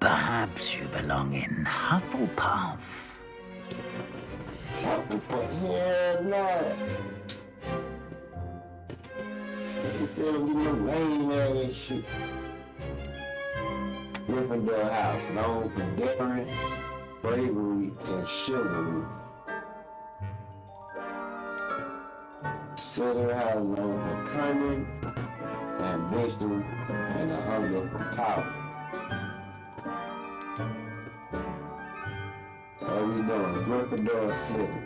Speaker 11: Perhaps you belong in Hufflepuff.
Speaker 1: Hufflepuff, hell no. He said I'm getting a lame ass shit. Gryffindor house, known for daring, bravery, and chivalry. Slytherin house known for cunning, ambition, and a hunger for power. How we doing? Gryffindor or Slytherin?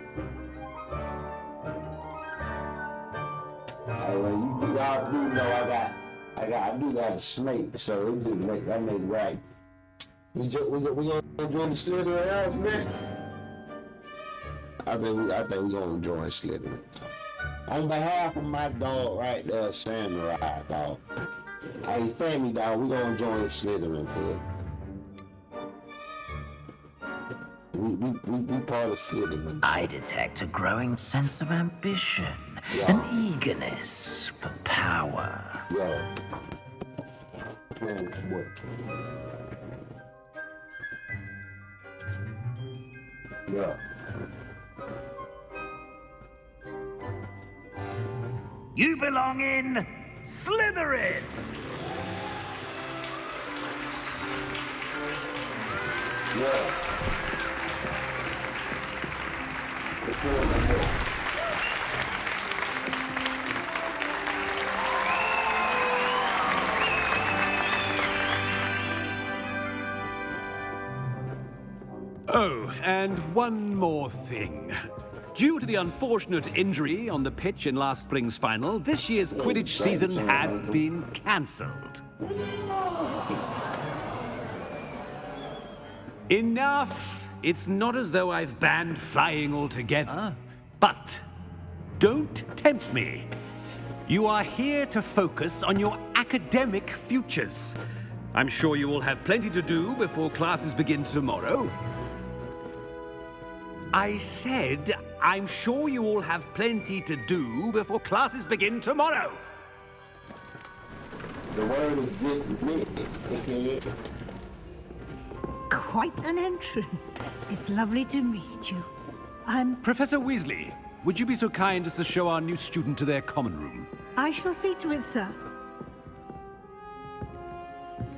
Speaker 1: Hey, well, y'all do know I do got a snake, so it just make right. We gonna join the Slytherin house, man. I think we gonna join Slytherin. On behalf of my dog right there, Samurai dog. Hey, family dog, we gonna join Slytherin, kid. We part of Slytherin.
Speaker 11: I detect a growing sense of ambition, an eagerness for power.
Speaker 1: Yo. Man, what? Yeah.
Speaker 11: You belong in Slytherin!
Speaker 1: Yeah.
Speaker 5: Oh, and one more thing. Due to the unfortunate injury on the pitch in last spring's final, this year's Quidditch season has been cancelled. Enough! It's not as though I've banned flying altogether, but don't tempt me. You are here to focus on your academic futures. I'm sure you will have plenty to do before classes begin tomorrow. I said, I'm sure you all have plenty to do before classes begin tomorrow.
Speaker 1: The word is dismissed.
Speaker 10: Quite an entrance. It's lovely to meet you. I'm...
Speaker 5: Professor Weasley, would you be so kind as to show our new student to their common room?
Speaker 10: I shall see to it, sir.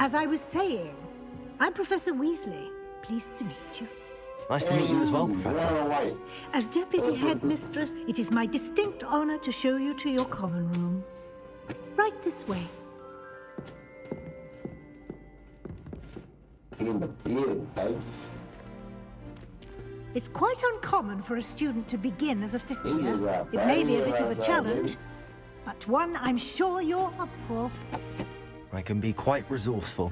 Speaker 10: As I was saying, I'm Professor Weasley. Pleased to meet you.
Speaker 2: Nice to meet you as well, Professor.
Speaker 10: As Deputy Headmistress, it is my distinct honor to show you to your common room. Right this way.
Speaker 1: In the beard, babe.
Speaker 10: It's quite uncommon for a student to begin as a fifth year. It may be a bit of a challenge, but one I'm sure you're up for.
Speaker 2: I can be quite resourceful.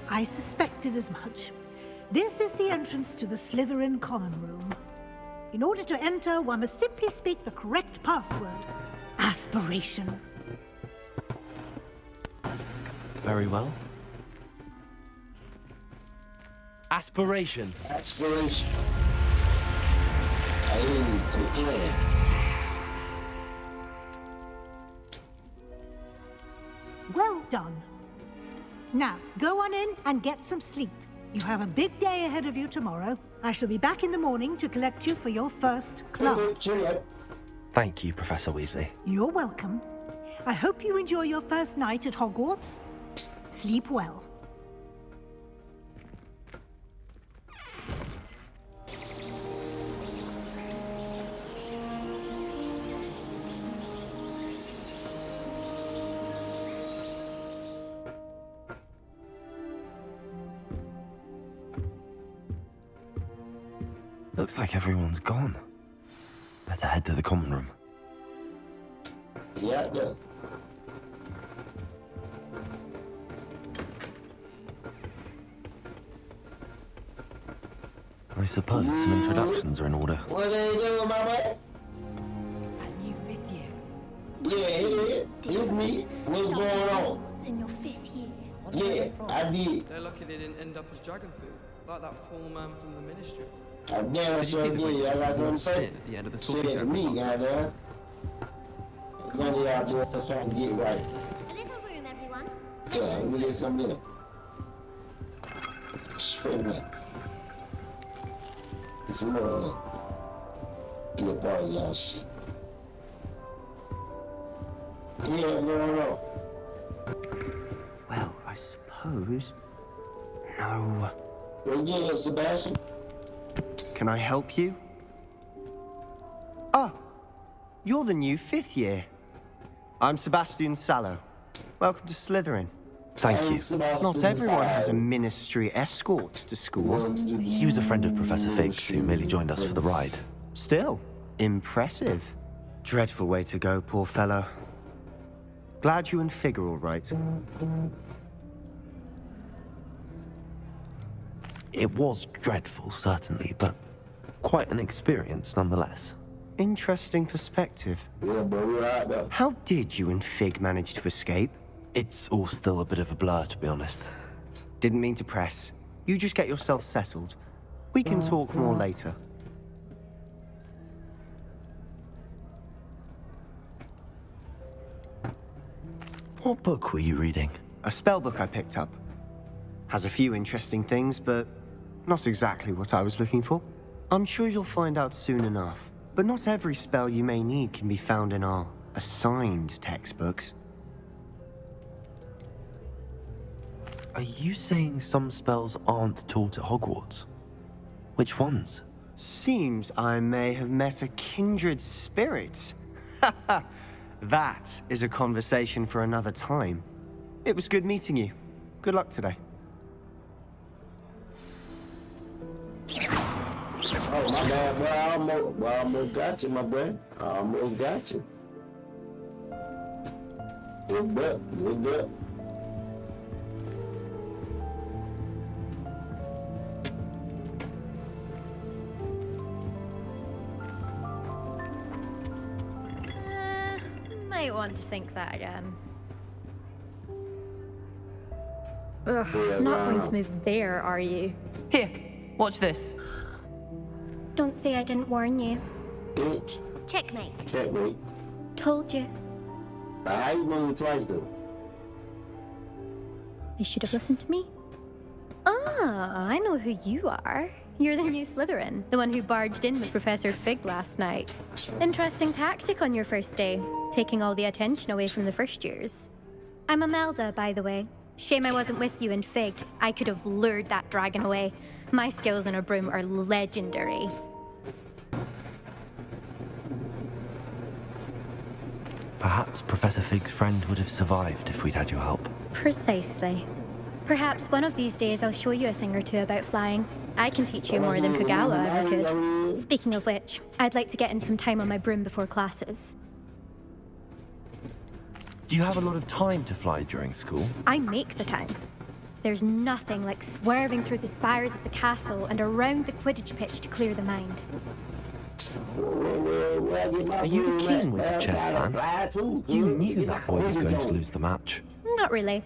Speaker 10: I suspected as much. This is the entrance to the Slytherin common room. In order to enter, one must simply speak the correct password. Aspiration.
Speaker 2: Very well. Aspiration.
Speaker 1: Aspiration. Hey,
Speaker 10: Well done. Now, go on in and get some sleep. You have a big day ahead of you tomorrow. I shall be back in the morning to collect you for your first class.
Speaker 2: Thank you, Professor Weasley.
Speaker 10: You're welcome. I hope you enjoy your first night at Hogwarts. Sleep well.
Speaker 2: Looks like everyone's gone. Better head to the common room.
Speaker 1: Yeah, yeah.
Speaker 2: I suppose some introductions are in order.
Speaker 1: What are you doing, my boy?
Speaker 12: That new fifth year.
Speaker 1: Yeah, it's me. What's going on?
Speaker 13: It's in your 5th year.
Speaker 1: Yeah, I did.
Speaker 14: They're lucky they didn't end up as dragon food, like that poor man from the ministry.
Speaker 1: I damn
Speaker 5: Did you
Speaker 1: sure
Speaker 5: see the way
Speaker 1: did. I got something to say.
Speaker 5: at the end of the
Speaker 1: Say
Speaker 5: sortie
Speaker 1: that to me, goddamn. One of y'all just trying to get right.
Speaker 13: A little room, everyone.
Speaker 1: Yeah, let me get something in it. Spring that. Get some more in it. Get part of y'all shit. Yeah, no.
Speaker 15: Well, I suppose... No.
Speaker 1: Well, yeah, Sebastian.
Speaker 15: Can I help you? Ah, you're the new 5th year. I'm Sebastian Sallow. Welcome to Slytherin.
Speaker 2: Thank you.
Speaker 15: Not everyone has a ministry escort to school.
Speaker 2: He was a friend of Professor Fig's who merely joined us for the ride.
Speaker 15: Still, impressive. Dreadful way to go, poor fellow. Glad you and Fig are all right.
Speaker 2: It was dreadful, certainly, but quite an experience nonetheless.
Speaker 15: Interesting perspective.
Speaker 1: Yeah, but we're out though.
Speaker 15: How did you and Fig manage to escape?
Speaker 2: It's all still a bit of a blur, to be honest.
Speaker 15: Didn't mean to press. You just get yourself settled. We can talk more later.
Speaker 2: What book were you reading?
Speaker 15: A spell book I picked up. Has a few interesting things, but not exactly what I was looking for. I'm sure you'll find out soon enough. But not every spell you may need can be found in our assigned textbooks.
Speaker 2: Are you saying some spells aren't taught at Hogwarts? Which ones?
Speaker 15: Seems I may have met a kindred spirit. That is a conversation for another time. It was good meeting you. Good luck today.
Speaker 1: Oh, my bad, boy. I almost got you, my boy. I almost got you. Good up, good up.
Speaker 13: Might want to think that again.
Speaker 16: Ugh, not going to move there, are you?
Speaker 12: Here, watch this.
Speaker 13: Don't say I didn't warn you.
Speaker 1: Bitch.
Speaker 13: Checkmate.
Speaker 1: Checkmate.
Speaker 13: Told you.
Speaker 1: How you moved twice, though?
Speaker 16: You should have listened to me. Ah, I know who you are. You're the new Slytherin, the one who barged in with Professor Fig last night. Interesting tactic on your first day, taking all the attention away from the first years. I'm Imelda, by the way. Shame I wasn't with you in Fig. I could have lured that dragon away. My skills on a broom are legendary.
Speaker 2: Perhaps Professor Fig's friend would have survived if we'd had your help.
Speaker 16: Precisely. Perhaps one of these days I'll show you a thing or two about flying. I can teach you more than Kagawa ever could. Speaking of which, I'd like to get in some time on my broom before classes.
Speaker 2: Do you have a lot of time to fly during school?
Speaker 16: I make the time. There's nothing like swerving through the spires of the castle and around the Quidditch pitch to clear the mind.
Speaker 2: Are you a keen Wizard chess fan? You knew that boy was going to lose the match.
Speaker 16: Not really.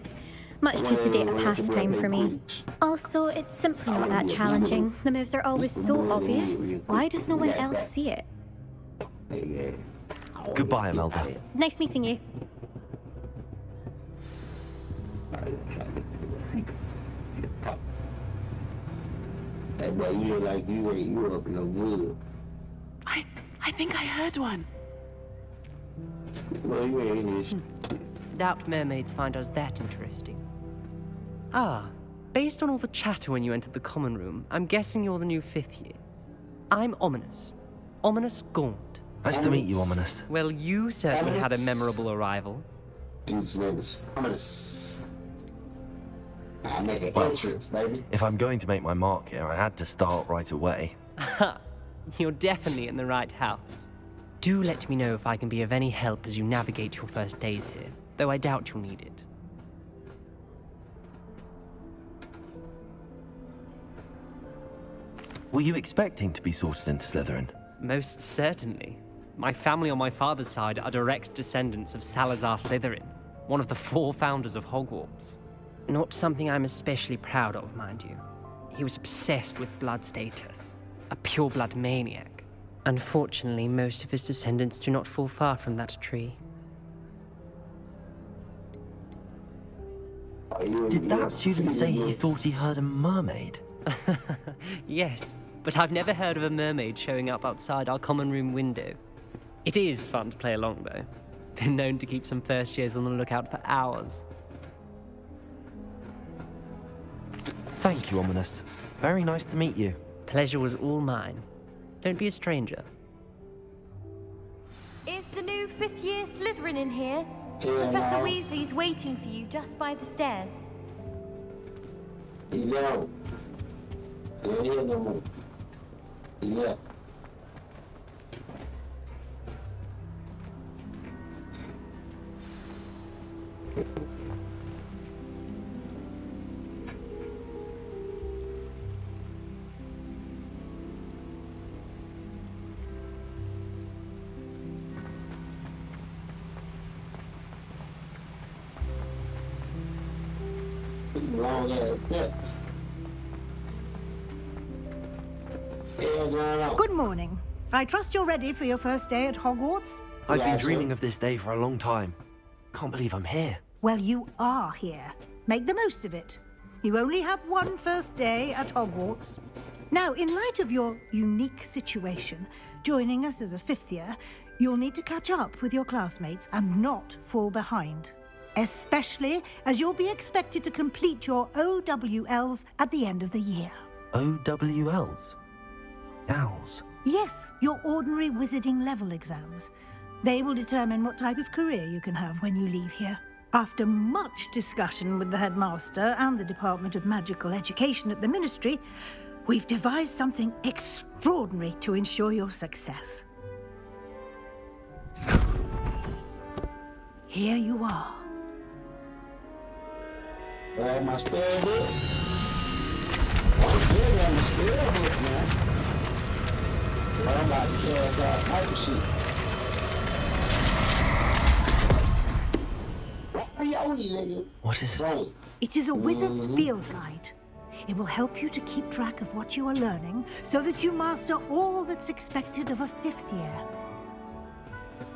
Speaker 16: Much too sedate a pastime for me. Also, it's simply not that challenging. The moves are always so obvious. Why does no one else see it?
Speaker 2: Goodbye, Imelda.
Speaker 16: Nice meeting you.
Speaker 1: Hey, boy, you look like you up no good.
Speaker 12: I think I heard one.
Speaker 1: Well, you ain't this.
Speaker 17: Doubt mermaids find us that interesting. Ah, based on all the chatter when you entered the common room, I'm guessing you're the new 5th year. I'm Ominous. Ominous Gaunt.
Speaker 2: Nice to meet you, Ominous.
Speaker 17: Well, you certainly had a memorable arrival.
Speaker 1: His name is Ominous. I make an entrance, baby.
Speaker 2: If I'm going to make my mark here, I had to start right away.
Speaker 17: You're definitely in the right house. Do let me know if I can be of any help as you navigate your first days here, though I doubt you'll need it.
Speaker 2: Were you expecting to be sorted into Slytherin?
Speaker 17: Most certainly. My family on my father's side are direct descendants of Salazar Slytherin, one of the 4 founders of Hogwarts. Not something I'm especially proud of, mind you. He was obsessed with blood status, a pure-blood maniac. Unfortunately, most of his descendants do not fall far from that tree.
Speaker 2: Did that student say he thought he heard a mermaid?
Speaker 17: Yes, but I've never heard of a mermaid showing up outside our common room window. It is fun to play along, though. Been known to keep some first years on the lookout for hours.
Speaker 2: Thank you, Ominous. Very nice to meet you.
Speaker 17: Pleasure was all mine. Don't be a stranger.
Speaker 13: Is the new 5th year Slytherin in here?
Speaker 1: Yeah,
Speaker 13: Professor
Speaker 1: no.
Speaker 13: Weasley's waiting for you just by the stairs.
Speaker 1: He left. He ain't here no more. He left. Long ass steps.
Speaker 10: Good morning. I trust you're ready for your first day at Hogwarts?
Speaker 2: I've been dreaming of this day for a long time. Can't believe I'm here.
Speaker 10: Well, you are here. Make the most of it. You only have one first day at Hogwarts. Now, in light of your unique situation, joining us as a 5th year, you'll need to catch up with your classmates and not fall behind. Especially as you'll be expected to complete your OWLs at the end of the year.
Speaker 2: OWLs? Owls?
Speaker 10: Yes, your ordinary wizarding level exams. They will determine what type of career you can have when you leave here. After much discussion with the headmaster and the Department of Magical Education at the Ministry, we've devised something extraordinary to ensure your success. Here you are.
Speaker 1: Well, my spell book. I'm still on the spell book now. But I'm about to cast out hyper sheet.
Speaker 2: What is it?
Speaker 10: It is a wizard's field guide. It will help you to keep track of what you are learning so that you master all that's expected of a 5th year.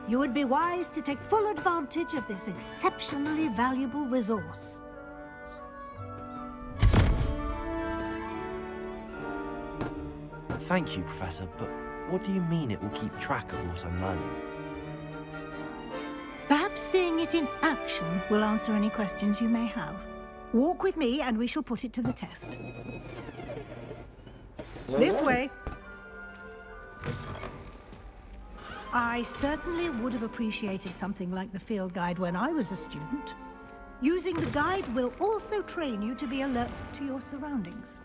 Speaker 10: You would be wise to take full advantage of this exceptionally valuable resource.
Speaker 2: Thank you, Professor, but what do you mean it will keep track of what I'm learning?
Speaker 10: Perhaps seeing it in action will answer any questions you may have. Walk with me and we shall put it to the test. This way. I certainly would have appreciated something like the field guide when I was a student. Using the guide will also train you to be alert to your surroundings.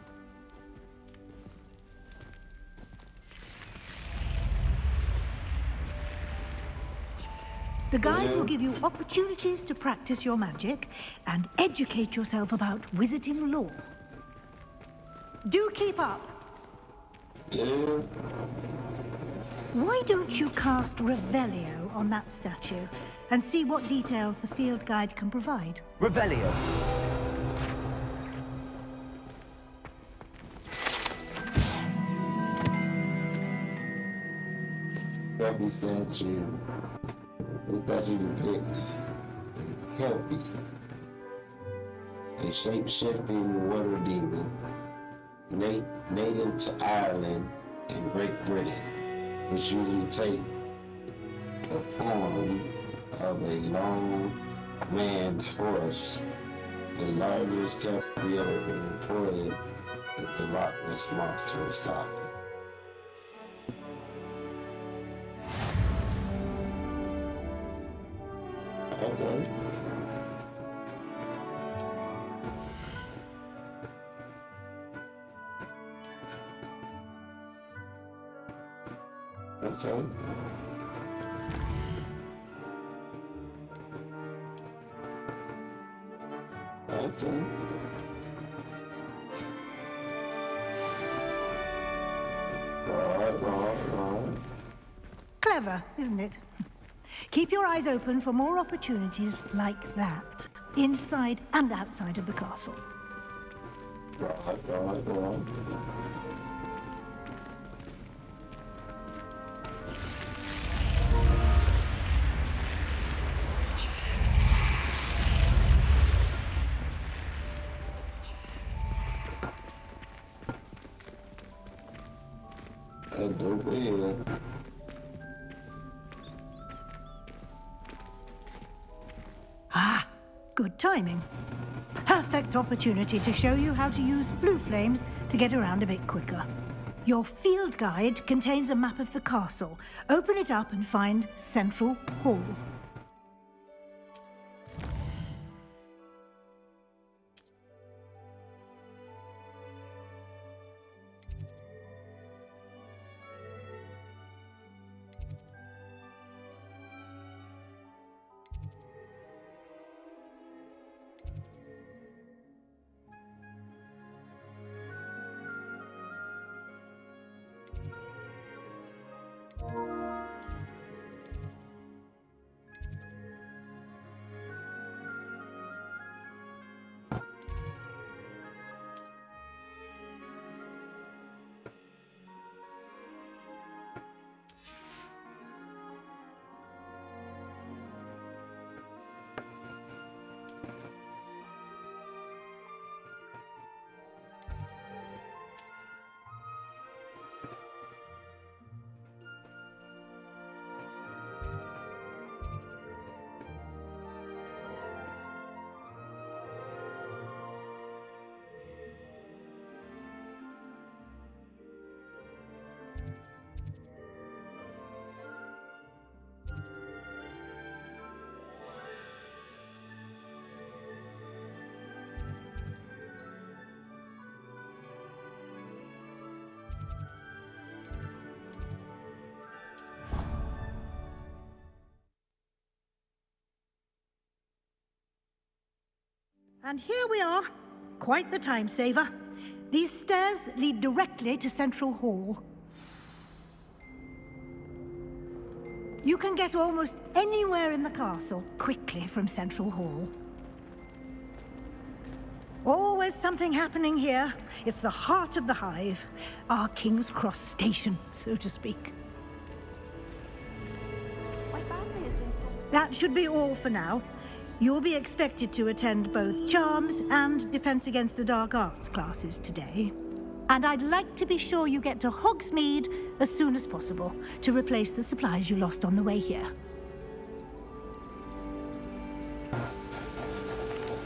Speaker 10: The guide will give you opportunities to practice your magic and educate yourself about wizarding lore. Do keep up. Why don't you cast Revelio on that statue and see what details the field guide can provide?
Speaker 2: Revelio!
Speaker 1: Kelpie statue. The statue depicts a Kelpie, a shape-shifting water demon, native to Ireland and Great Britain, which usually take the form of a long-manned horse. The largest Kelpie ever been reported is the Loch Ness Monster stock. Okay. Okay. Okay. Right.
Speaker 10: Clever, isn't it? Keep your eyes open for more opportunities like that, inside and outside of the castle.
Speaker 1: Right.
Speaker 10: Ah, good timing. Perfect opportunity to show you how to use flue flames to get around a bit quicker. Your field guide contains a map of the castle. Open it up and find Central Hall. And here we are. Quite the time saver. These stairs lead directly to Central Hall. You can get almost anywhere in the castle quickly from Central Hall. Always something happening here. It's the heart of the Hive. Our King's Cross station, so to speak. That should be all for now. You'll be expected to attend both Charms and Defense Against the Dark Arts classes today. And I'd like to be sure you get to Hogsmeade as soon as possible to replace the supplies you lost on the way here.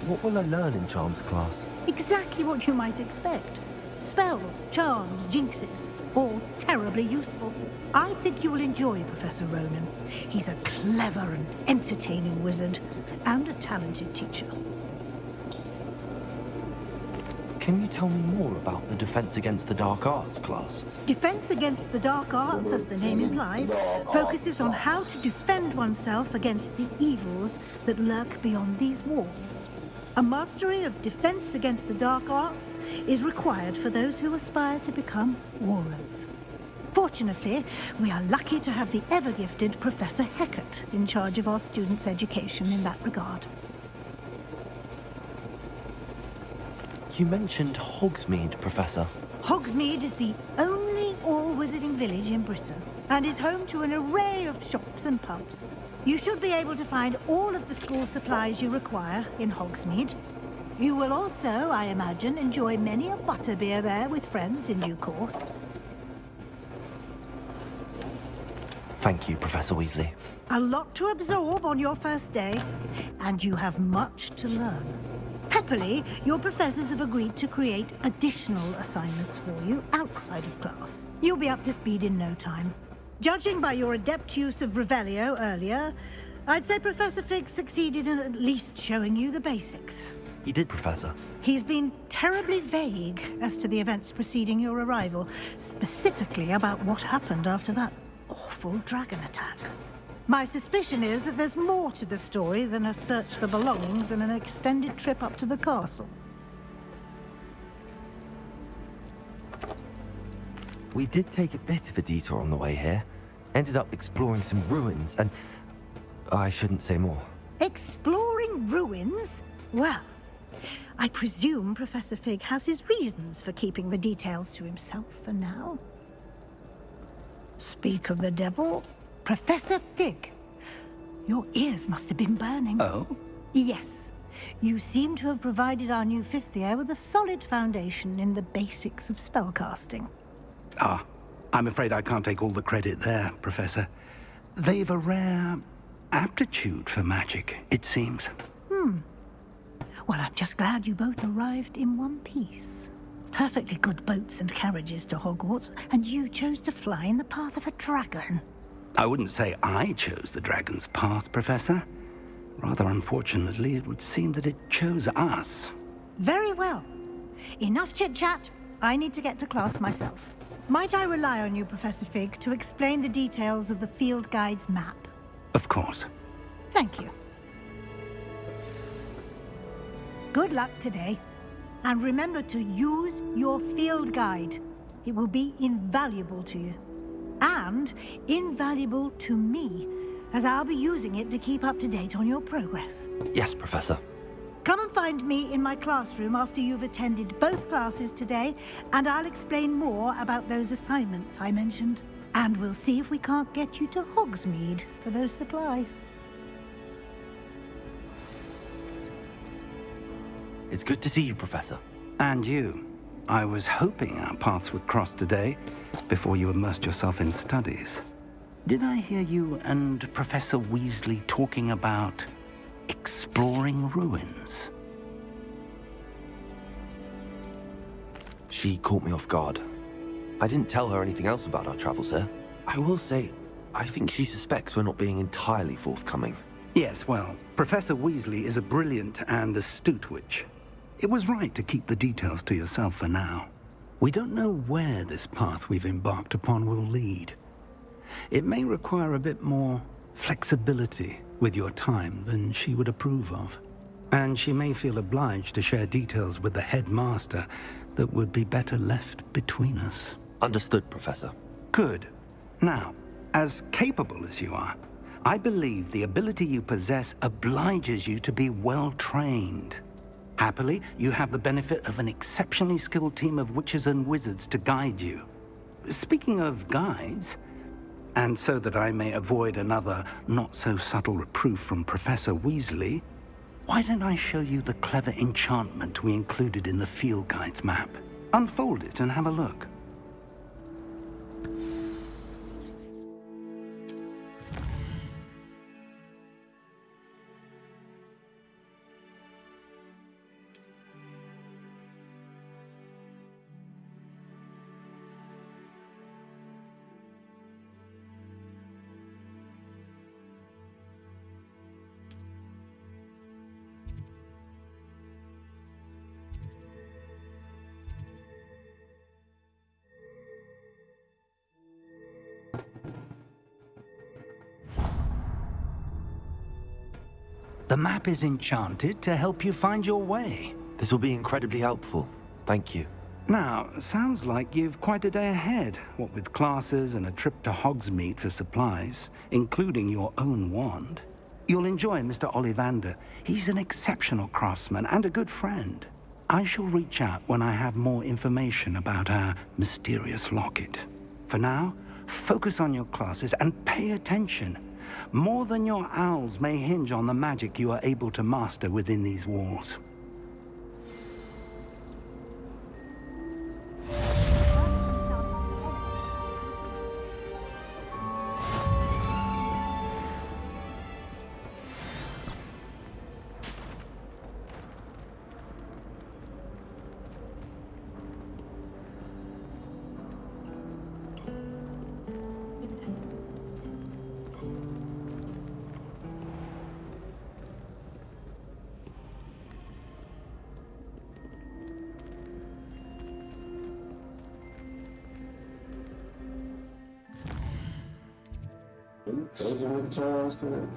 Speaker 2: What will I learn in Charms class?
Speaker 10: Exactly what you might expect. Spells, charms, jinxes, all terribly useful. I think you will enjoy Professor Ronen. He's a clever and entertaining wizard, and a talented teacher.
Speaker 2: Can you tell me more about the Defense Against the Dark Arts class?
Speaker 10: Defense Against the Dark Arts, as the name implies, focuses on how to defend oneself against the evils that lurk beyond these walls. A mastery of Defense Against the Dark Arts is required for those who aspire to become Aurors. Fortunately, we are lucky to have the ever-gifted Professor Hecat in charge of our students' education in that regard.
Speaker 2: You mentioned Hogsmeade, Professor.
Speaker 10: Hogsmeade is the only all-wizarding village in Britain, and is home to an array of shops and pubs. You should be able to find all of the school supplies you require in Hogsmeade. You will also, I imagine, enjoy many a butterbeer there with friends in due course.
Speaker 2: Thank you, Professor Weasley.
Speaker 10: A lot to absorb on your first day, and you have much to learn. Happily, your professors have agreed to create additional assignments for you outside of class. You'll be up to speed in no time. Judging by your adept use of Revelio earlier, I'd say Professor Fig succeeded in at least showing you the basics.
Speaker 2: He did, Professor.
Speaker 10: He's been terribly vague as to the events preceding your arrival, specifically about what happened after that awful dragon attack. My suspicion is that there's more to the story than a search for belongings and an extended trip up to the castle.
Speaker 2: We did take a bit of a detour on the way here. Ended up exploring some ruins and... I shouldn't say more.
Speaker 10: Exploring ruins? Well, I presume Professor Fig has his reasons for keeping the details to himself for now. Speak of the devil, Professor Fig. Your ears must have been burning.
Speaker 4: Oh?
Speaker 10: Yes. You seem to have provided our new fifth year with a solid foundation in the basics of spellcasting.
Speaker 4: Ah, I'm afraid I can't take all the credit there, Professor. They've a rare aptitude for magic, it seems.
Speaker 10: Well, I'm just glad you both arrived in one piece. Perfectly good boats and carriages to Hogwarts, and you chose to fly in the path of a dragon.
Speaker 4: I wouldn't say I chose the dragon's path, Professor. Rather unfortunately, it would seem that it chose us.
Speaker 10: Very well. Enough chit-chat. I need to get to class myself. Might I rely on you, Professor Fig, to explain the details of the field guide's map?
Speaker 4: Of course.
Speaker 10: Thank you. Good luck today. And remember to use your field guide. It will be invaluable to you. And invaluable to me, as I'll be using it to keep up to date on your progress.
Speaker 2: Yes, Professor.
Speaker 10: Come and find me in my classroom after you've attended both classes today, and I'll explain more about those assignments I mentioned. And we'll see if we can't get you to Hogsmeade for those supplies.
Speaker 2: It's good to see you, Professor.
Speaker 4: And you. I was hoping our paths would cross today, before you immersed yourself in studies. Did I hear you and Professor Weasley talking about exploring ruins?
Speaker 2: She caught me off guard. I didn't tell her anything else about our travels here. I will say, I think she suspects we're not being entirely forthcoming.
Speaker 4: Yes, well, Professor Weasley is a brilliant and astute witch. It was right to keep the details to yourself for now. We don't know where this path we've embarked upon will lead. It may require a bit more flexibility with your time than she would approve of. And she may feel obliged to share details with the headmaster that would be better left between us.
Speaker 2: Understood, Professor.
Speaker 4: Good. Now, as capable as you are, I believe the ability you possess obliges you to be well-trained. Happily, you have the benefit of an exceptionally skilled team of witches and wizards to guide you. Speaking of guides, and so that I may avoid another not-so-subtle reproof from Professor Weasley, why don't I show you the clever enchantment we included in the field guide's map? Unfold it and have a look. The map is enchanted to help you find your way.
Speaker 2: This will be incredibly helpful. Thank you.
Speaker 4: Now, sounds like you've quite a day ahead, what with classes and a trip to Hogsmeade for supplies, including your own wand. You'll enjoy Mr. Ollivander. He's an exceptional craftsman and a good friend. I shall reach out when I have more information about our mysterious locket. For now, focus on your classes and pay attention. More than your owls may hinge on the magic you are able to master within these walls.
Speaker 1: taking the chance to.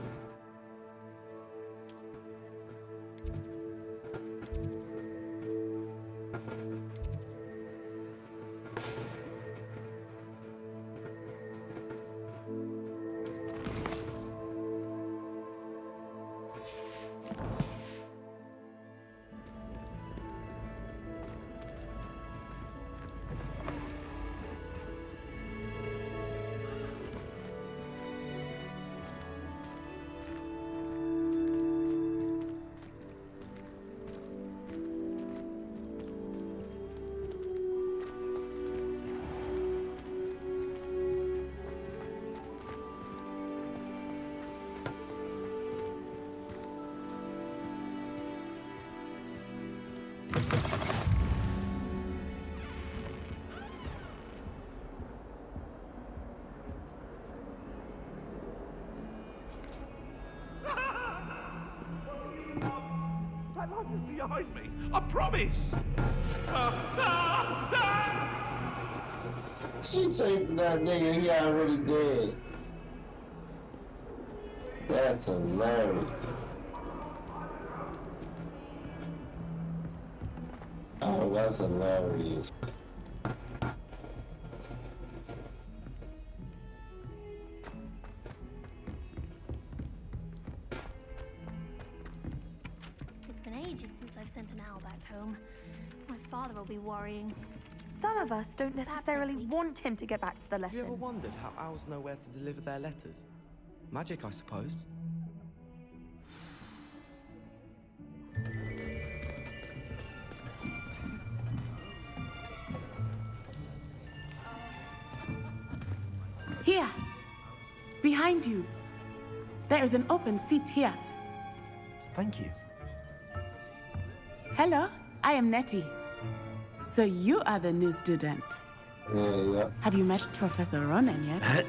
Speaker 18: That light is behind me. I promise.
Speaker 1: She chasing that nigga, he already dead. That's hilarious. Oh, that's hilarious.
Speaker 19: It's been ages since I've sent an owl back home. My father will be worrying.
Speaker 20: Some of us don't necessarily want him to get back to the
Speaker 14: Have you ever
Speaker 20: lesson.
Speaker 14: wondered how owls know where to deliver their letters? Magic, I suppose.
Speaker 12: Here. Behind you. There is an open seat here.
Speaker 2: Thank you.
Speaker 12: Hello, I am Nettie. So you are the new student.
Speaker 1: Yeah.
Speaker 12: Have you met Professor Ronan yet?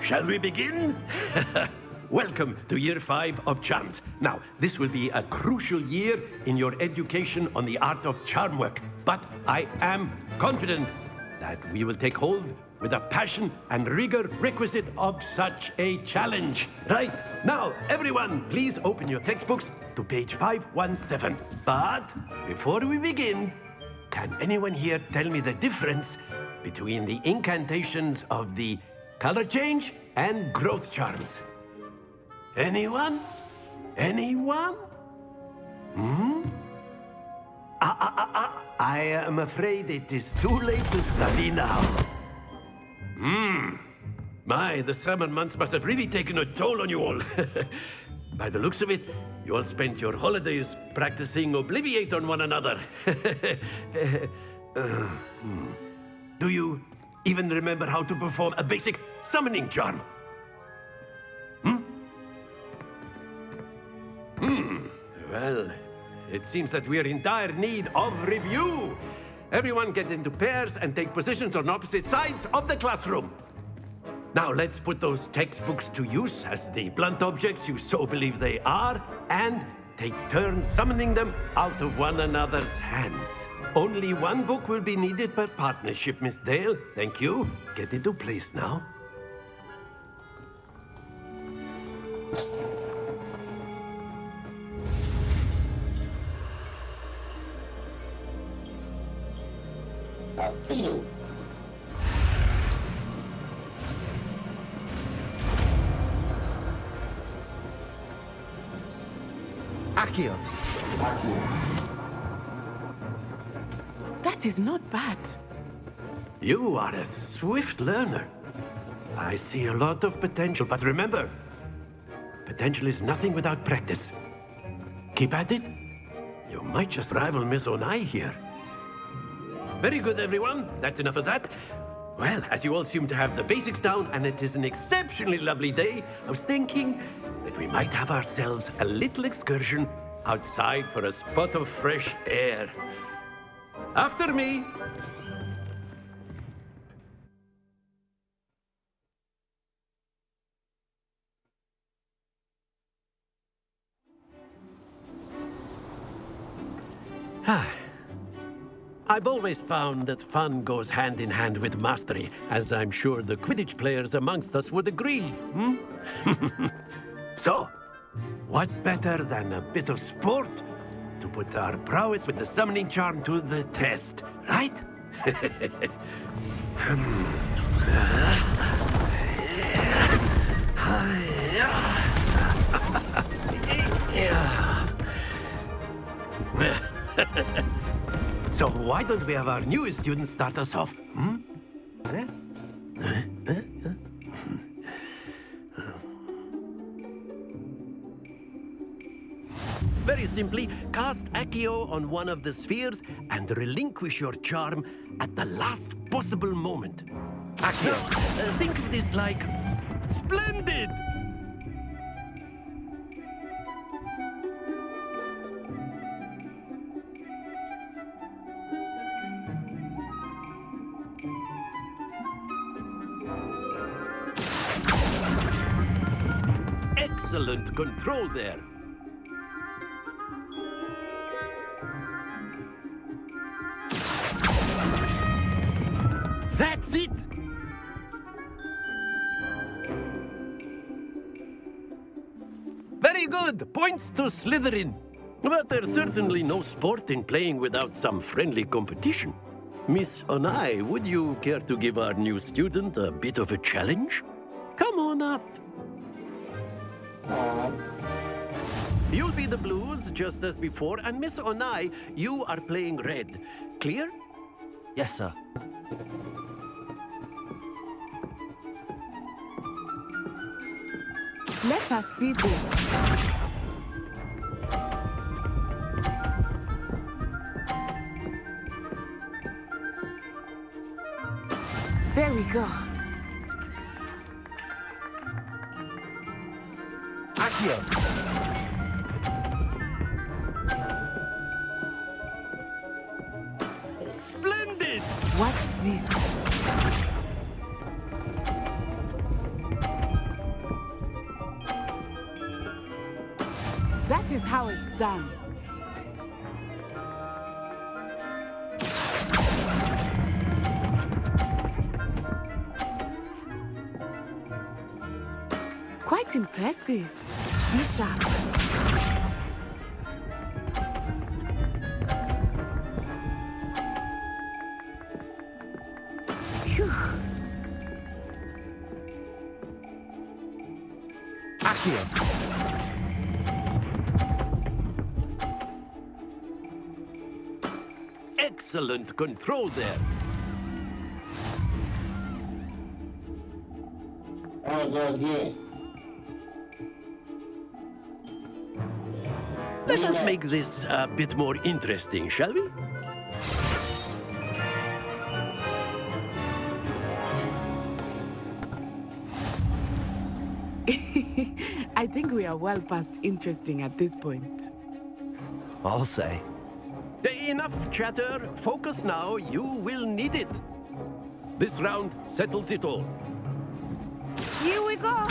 Speaker 9: Shall we begin? Welcome to Year 5 of Charms. Now, this will be a crucial year in your education on the art of charm work. But I am confident that we will take hold with the passion and rigor requisite of such a challenge. Right, now, everyone, please open your textbooks to page 517. But before we begin, can anyone here tell me the difference between the incantations of the color change and growth charms? Anyone? Anyone? I am afraid it is too late to study now. My, the summer months must have really taken a toll on you all. By the looks of it, you all spent your holidays practicing Obliviate on one another. Do you even remember how to perform a basic summoning charm? Well, it seems that we are in dire need of review. Everyone get into pairs and take positions on opposite sides of the classroom. Now let's put those textbooks to use as the blunt objects you so believe they are, and take turns summoning them out of one another's hands. Only one book will be needed per partnership, Miss Dale. Thank you. Get into place now.
Speaker 1: I feel.
Speaker 12: Accio. That is not bad.
Speaker 9: You are a swift learner. I see a lot of potential, but remember, potential is nothing without practice. Keep at it. You might just rival Miss Onai here. Very good, everyone. That's enough of that. Well, as you all seem to have the basics down, and it is an exceptionally lovely day, I was thinking that we might have ourselves a little excursion outside for a spot of fresh air. After me. I've always found that fun goes hand in hand with mastery, as I'm sure the Quidditch players amongst us would agree, hmm? So, what better than a bit of sport to put our prowess with the summoning charm to the test, right? So why don't we have our newest student start us off? Hmm? Very simply, cast Accio on one of the spheres and relinquish your charm at the last possible moment. Accio, think of this like splendid! Excellent control there. That's it! Very good! Points to Slytherin. But there's certainly no sport in playing without some friendly competition. Miss Onai, would you care to give our new student a bit of a challenge? Come on up. You'll be the blues, just as before, and Miss Onai, you are playing red. Clear?
Speaker 2: Yes, sir.
Speaker 12: Let us see this. There we go.
Speaker 9: Accio. Splendid!
Speaker 12: Watch this. That is how it's done. Quite impressive. Be sharp. Phew.
Speaker 9: Accio. Excellent control there. Let us make this a bit more interesting, shall we?
Speaker 12: I think we are well past interesting at this point.
Speaker 2: I'll say.
Speaker 9: Enough chatter. Focus now. You will need it. This round settles it all.
Speaker 12: Here we go.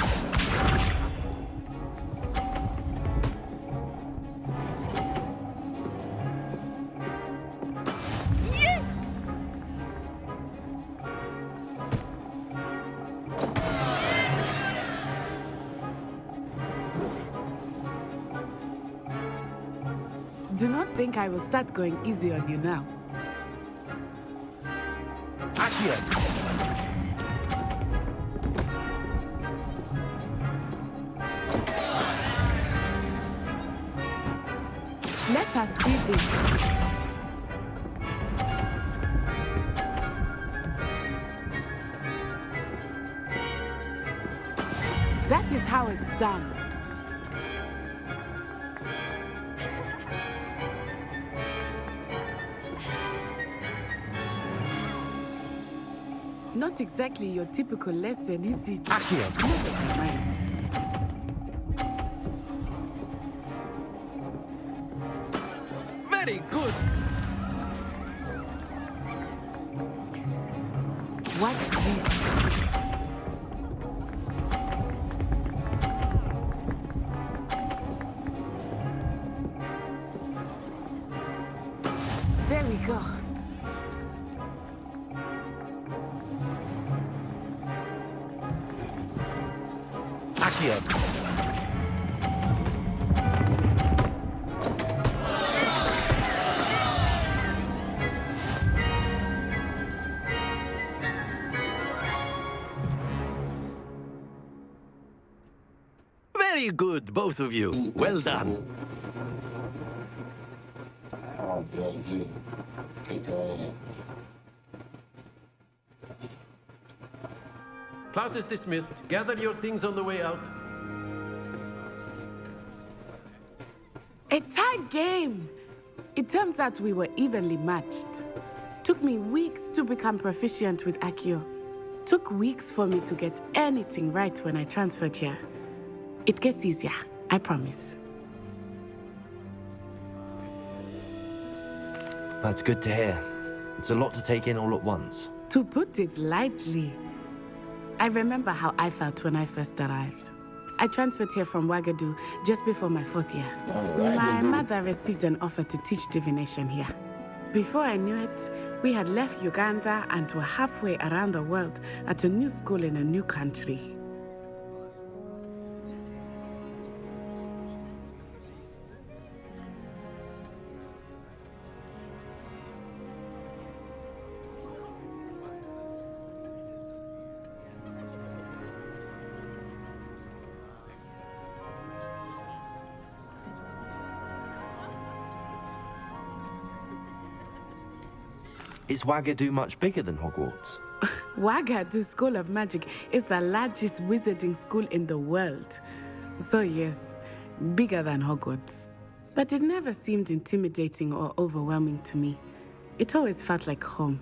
Speaker 12: Yes! Do not think I will start going easy on you now.
Speaker 9: Accio.
Speaker 12: Let us see this. That is how it's done. Not exactly your typical lesson, is it?
Speaker 9: Accio.
Speaker 12: Never mind.
Speaker 9: Very good.
Speaker 12: Watch this. There we go.
Speaker 2: Accio.
Speaker 9: Very good, both of you. Well done.
Speaker 21: Class is dismissed. Gather your things on the way out.
Speaker 12: A tight game! It turns out we were evenly matched. Took me weeks to become proficient with Accio. Took weeks for me to get anything right when I transferred here. It gets easier, I promise.
Speaker 2: That's good to hear. It's a lot to take in all at once.
Speaker 12: To put it lightly, I remember how I felt when I first arrived. I transferred here from Wagadu just before my 4th year. My mother received an offer to teach divination here. Before I knew it, we had left Uganda and were halfway around the world at a new school in a new country.
Speaker 2: Is Wagadu much bigger than Hogwarts?
Speaker 12: Wagadu School of Magic is the largest wizarding school in the world. So yes, bigger than Hogwarts. But it never seemed intimidating or overwhelming to me. It always felt like home.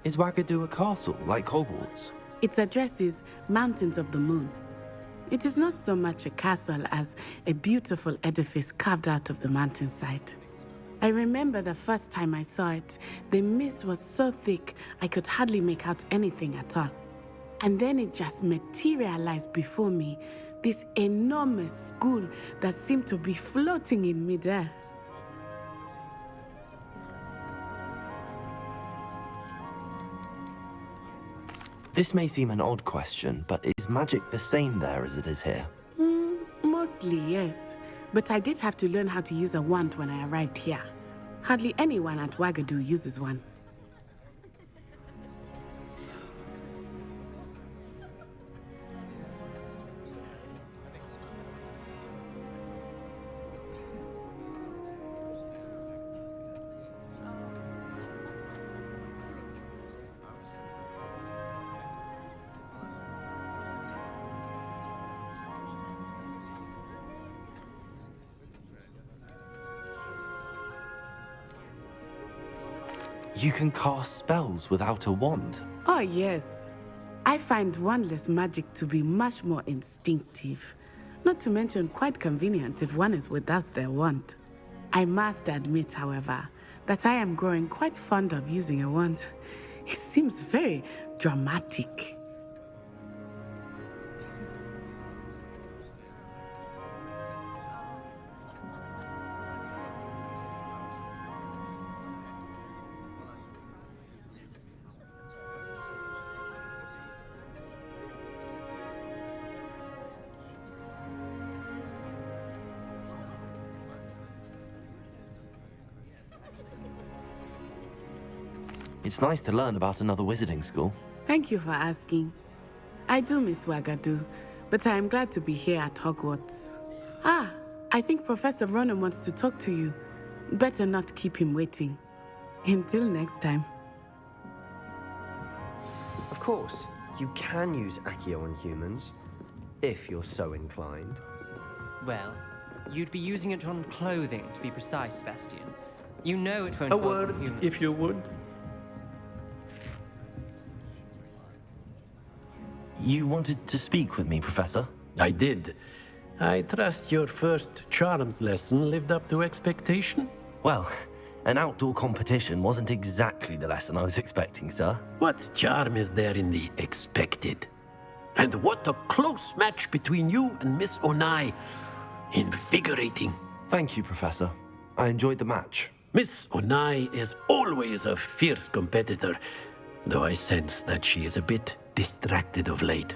Speaker 2: Is Wagadu a castle, like Hogwarts?
Speaker 12: Its address is Mountains of the Moon. It is not so much a castle as a beautiful edifice carved out of the mountainside. I remember the first time I saw it, the mist was so thick I could hardly make out anything at all. And then it just materialized before me, this enormous school that seemed to be floating in midair.
Speaker 2: This may seem an odd question, but is magic the same there as it is here?
Speaker 12: Mostly, yes. But I did have to learn how to use a wand when I arrived here. Hardly anyone at Wagadu uses one.
Speaker 2: You can cast spells without a wand.
Speaker 12: Oh, yes. I find wandless magic to be much more instinctive. Not to mention quite convenient if one is without their wand. I must admit, however, that I am growing quite fond of using a wand. It seems very dramatic.
Speaker 2: It's nice to learn about another wizarding school.
Speaker 12: Thank you for asking. I do miss Wagadu, but I am glad to be here at Hogwarts. Ah, I think Professor Ronen wants to talk to you. Better not keep him waiting. Until next time.
Speaker 15: Of course, you can use Accio on humans, if you're so inclined.
Speaker 17: Well, you'd be using it on clothing, to be precise, Sebastian. You know it won't
Speaker 9: A
Speaker 17: work on
Speaker 9: word,
Speaker 17: humans.
Speaker 9: if you would.
Speaker 2: You wanted to speak with me, Professor?
Speaker 9: I did. I trust your first charms lesson lived up to expectation?
Speaker 2: Well, an outdoor competition wasn't exactly the lesson I was expecting, sir.
Speaker 9: What charm is there in the expected? And what a close match between you and Miss Onai. Invigorating.
Speaker 2: Thank you, Professor. I enjoyed the match.
Speaker 9: Miss Onai is always a fierce competitor, though I sense that she is a bit distracted of late.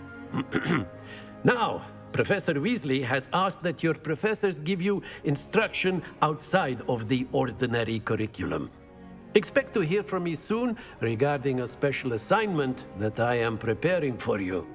Speaker 9: Now, Professor Weasley has asked that your professors give you instruction outside of the ordinary curriculum. Expect to hear from me soon regarding a special assignment that I am preparing for you.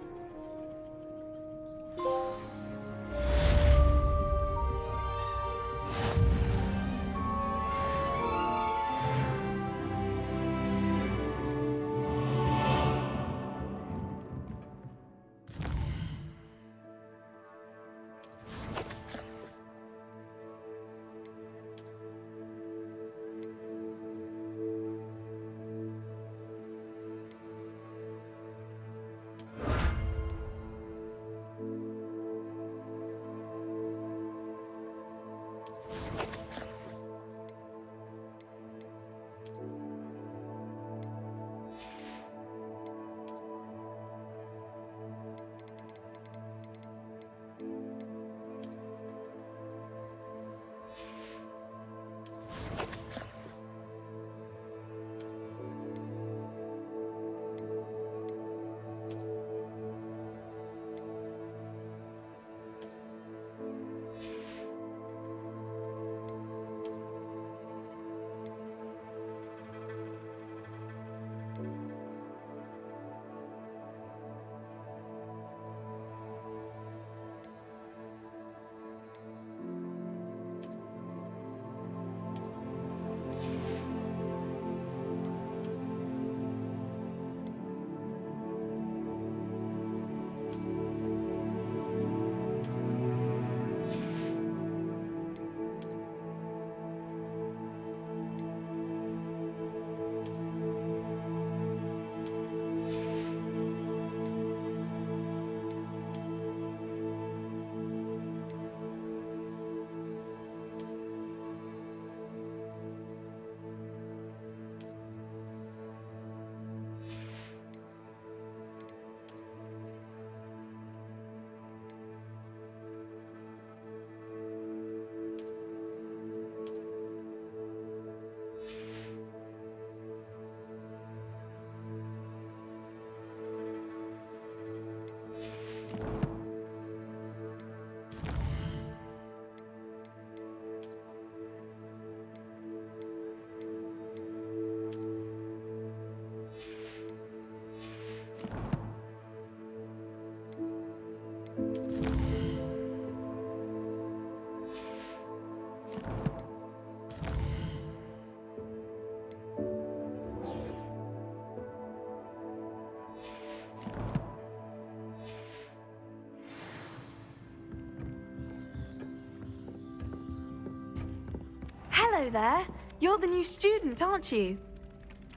Speaker 20: Hello there. You're the new student, aren't you?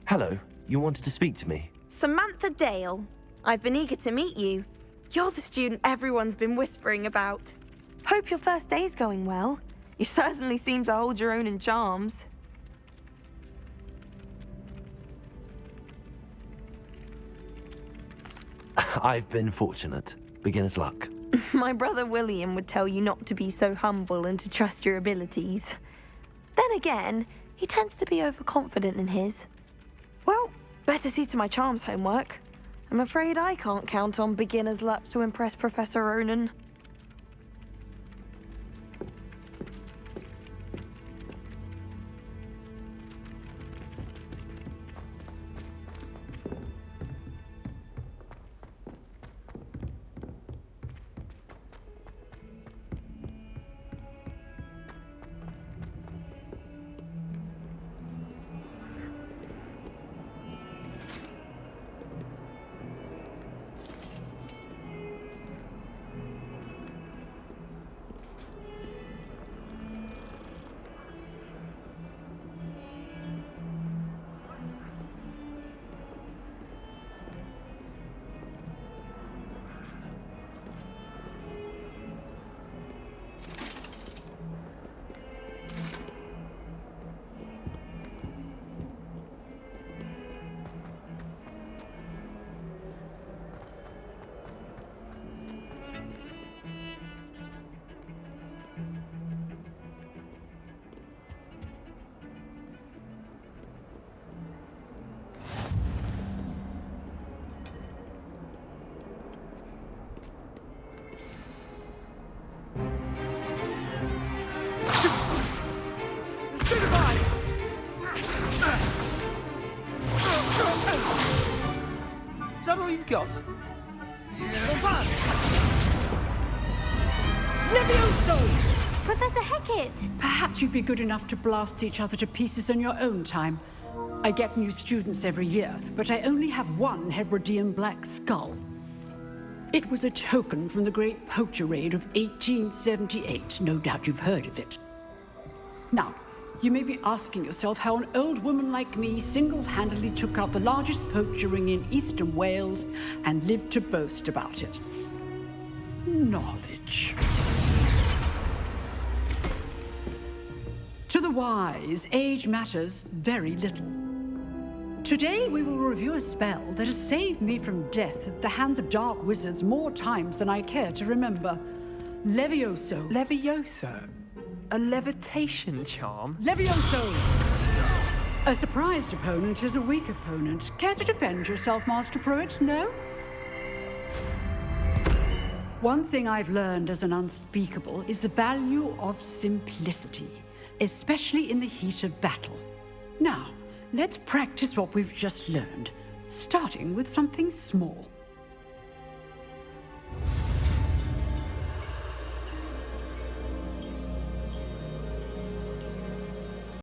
Speaker 2: Hello, you wanted to speak to me?
Speaker 20: Samantha Dale. I've been eager to meet you. You're the student everyone's been whispering about. Hope your first day's going well. You certainly seem to hold your own in charms.
Speaker 2: I've been fortunate. Beginner's luck.
Speaker 20: My brother William would tell you not to be so humble and to trust your abilities. Then again, he tends to be overconfident in his. Well, better see to my charms homework. I'm afraid I can't count on beginner's luck to impress Professor Ronen.
Speaker 17: Gringotts! Levioso!
Speaker 3: Professor Hecat!
Speaker 22: Perhaps you'd be good enough to blast each other to pieces in your own time. I get new students every year, but I only have one Hebridean black skull. It was a token from the Great Poacher Raid of 1878. No doubt you've heard of it. Now, you may be asking yourself how an old woman like me single-handedly took out the largest poacher ring in eastern Wales and lived to boast about it. Knowledge. To the wise, age matters very little. Today we will review a spell that has saved me from death at the hands of dark wizards more times than I care to remember. Levioso.
Speaker 17: Levioso? A levitation charm?
Speaker 22: Levioso! A surprised opponent is a weak opponent. Care to defend yourself, Master Pruitt? No? One thing I've learned as an unspeakable is the value of simplicity, especially in the heat of battle. Now, let's practice what we've just learned, starting with something small.